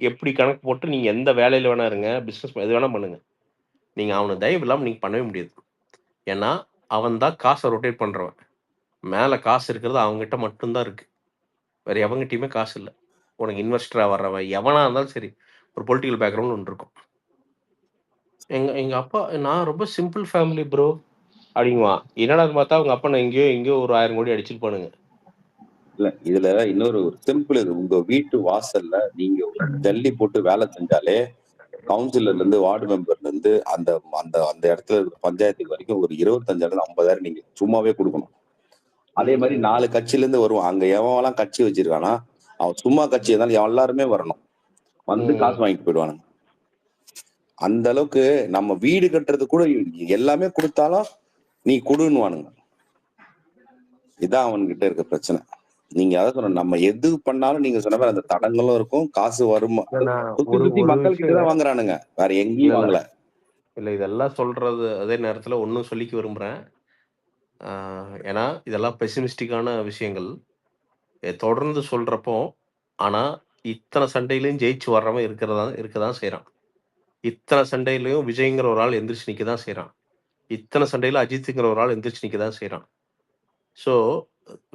எப்படி கணக்கு போட்டு நீங்க எந்த வேலையில வேணா இருங்க, பிசினஸ் எது வேணா பண்ணுங்க. நீங்க அவன தயவு இல்லாம நீங்க பண்ணவே முடியாது. ஏன்னா, அவன் தான் காச ரொட்டேட் பண்றவன். மேல காசு இருக்கிறது அவன்கிட்ட மட்டும் தான் இருக்கு. வேற எவன்கிட்டயுமே காசு இல்ல. உனக்கு இன்வெஸ்டரா வர்றவன் எவனா இருந்தாலும் சரி, ஒரு பொலிட்டிக்கல் பேக்ரவுண்ட் ஒண்ணு இருக்கும். எங்க எங்க அப்பா நான் ரொம்ப சிம்பிள் ஃபேமிலி ப்ரோ அப்படிங்குவான். என்னடான்னு பார்த்தா அவங்க அப்பா நான் எங்கேயோ ஒரு 1000 கோடி அடிச்சிருப்பானுங்க. இல்ல இதுல இன்னொரு சிம்பிள் இது. உங்க வீட்டு வாசல்ல நீங்க ஒரு ஜல்லி போட்டு வேலை செஞ்சாலே கவுன்சிலர்ல இருந்து வார்டு மெம்பர்ல இருந்து அந்த அந்த அந்த இடத்துல இருக்க பஞ்சாயத்துக்கு வரைக்கும் ஒரு 25,000 50,000 நீங்க சும்மாவே கொடுக்கணும். அதே மாதிரி 4 கட்சியில இருந்து வருவான். அங்க எவன்லாம் கட்சி வச்சிருக்கானா அவன் சும்மா கட்சி இருந்தாலும் எல்லாருமே வரணும். வந்து காசு வாங்கிட்டு போயிடுவானுங்க. அந்த அளவுக்கு நம்ம வீடு கட்டுறது கூட எல்லாமே கொடுத்தாலும் நீ கொடுன்னுவானுங்க. இதான் அவன்கிட்ட இருக்க பிரச்சனை. நீங்க அதான் சொன்ன நம்ம எது பண்ணாலும் நீங்க சொன்ன மாதிரி அந்த தடங்களும் இருக்கும், காசு வருமா சுத்தி ஒரு சுத்தி ஒரு மக்கள் கிட்ட விஷயம் தான் வாங்குறானுங்க, வேற இல்ல எங்கேயும் வாங்கல. இல்ல இதெல்லாம் சொல்றது அதே நேரத்துல ஒண்ணும் சொல்லிக்க விரும்புறேன். ஏன்னா இதெல்லாம் பெசிமிஸ்டிக்கான விஷயங்கள். தொடர்ந்து சொல்றப்போ, ஆனா இத்தனை சண்டையிலயும் ஜெயிச்சு வர்றவன் இருக்க தான் செய்றான். இத்தனை சண்டையிலயும் விஜய்ங்கிற ஒரு ஆள் எந்திரிச்சு நிக்க தான் செய்றான். இத்தனை சண்டையில அஜித்ங்கிற ஒரு ஆள் எந்திரிச்சு நிக்க தான் செய்றான். ஸோ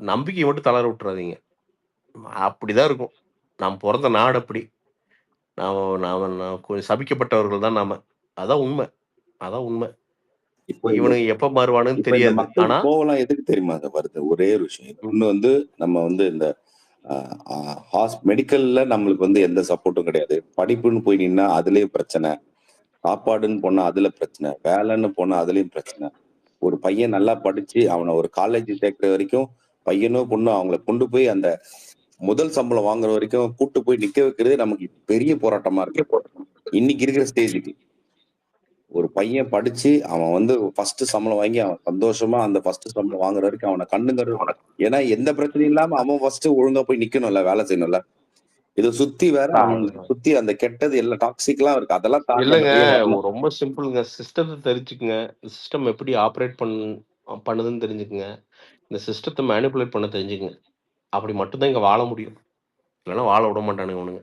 நம்பிக்கைய மட்டும் தளர விட்டுறாதீங்க. அப்படிதான் இருக்கும். நாம் பொறந்த நாடு அப்படி. நாம நாம நான் கொஞ்சம் சபிக்கப்பட்டவர்கள் தான் நாம. அதான் உண்ம. அதான் உண்ம. இப்போ இவனுங்க எப்ப மாறுவானுன்னு இப்ப இந்த தெரியாது. மக்கள் ஆனா கோவம்லாம் எதுக்கு தெரியுமா அது வருது? ஒரே ஒரு விஷயம். ஒண்ணு வந்து நம்ம வந்து இந்த மெடிக்கல்ல நம்மளுக்கு வந்து எந்த சப்போர்ட்டும் கிடையாது. படிப்புன்னு போய் நின்னா அதுலயும் பிரச்சனை. சாப்பாடுன்னு போனா அதுல பிரச்சனை. வேலைன்னு போனா அதுலயும் பிரச்சனை. ஒரு பையன் நல்லா படிச்சு அவனை ஒரு காலேஜ் சேர்க்கிற வரைக்கும் பையனோ பொண்ணோ அவங்கள கொண்டு போய் அந்த முதல் சம்பளம் வாங்குற வரைக்கும் கூட்டு போய் நிக்க வைக்கிறதே நமக்கு பெரிய போராட்டமா இருக்கு. இன்னைக்கு இருக்கிற ஸ்டேஜுக்கு ஒரு பையன் படிச்சு அவன் வந்து ஃபர்ஸ்ட் சம்பளம் வாங்கி அவன் சந்தோஷமா அந்த ஃபர்ஸ்ட் சம்பளம் வாங்குற வரைக்கும் அவனை கண்ணுங்கிறது. ஏன்னா எந்த பிரச்சனையும் இல்லாம அவன் ஃபர்ஸ்ட் ஒழுங்கா போய் நிக்கணும்ல, வேலை செய்யணும்ல. இதை சுத்தி வேற அவனுக்கு சுத்தி அந்த கெட்டது எல்லாம் டாக்ஸிக் எல்லாம் இருக்கு. அதெல்லாம் தாண்டி அந்த இல்லங்க. பையன் வரணும். ரொம்ப சிம்பிள்ங்க. சிஸ்டத்த தெரிஞ்சுக்குங்க. சிஸ்டம் எப்படி ஆப்பரேட் பண்ணுதுன்னு தெரிஞ்சுக்குங்க. இந்த சிஸ்டத்த மேனிபுலேட் பண்ண தெரிஞ்சுக்குங்க. அப்படி மட்டும் தான் இங்க வாழ முடியும். இல்லன்னா வாழ விட மாட்டானுங்க இவனுங்க.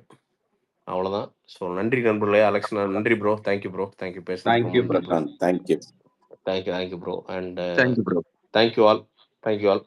அவ்வளோதான். ஸோ நன்றி நண்பர்களே. அலெக்ஸ் நன்றி bro. Thank you bro. Thank you பேசுனதுக்கு ரொம்ப தேங்க்யூ நன்றி bro. Prashanth. Thank you. Thank you bro. And thank you bro. Thank you all. Thank you all.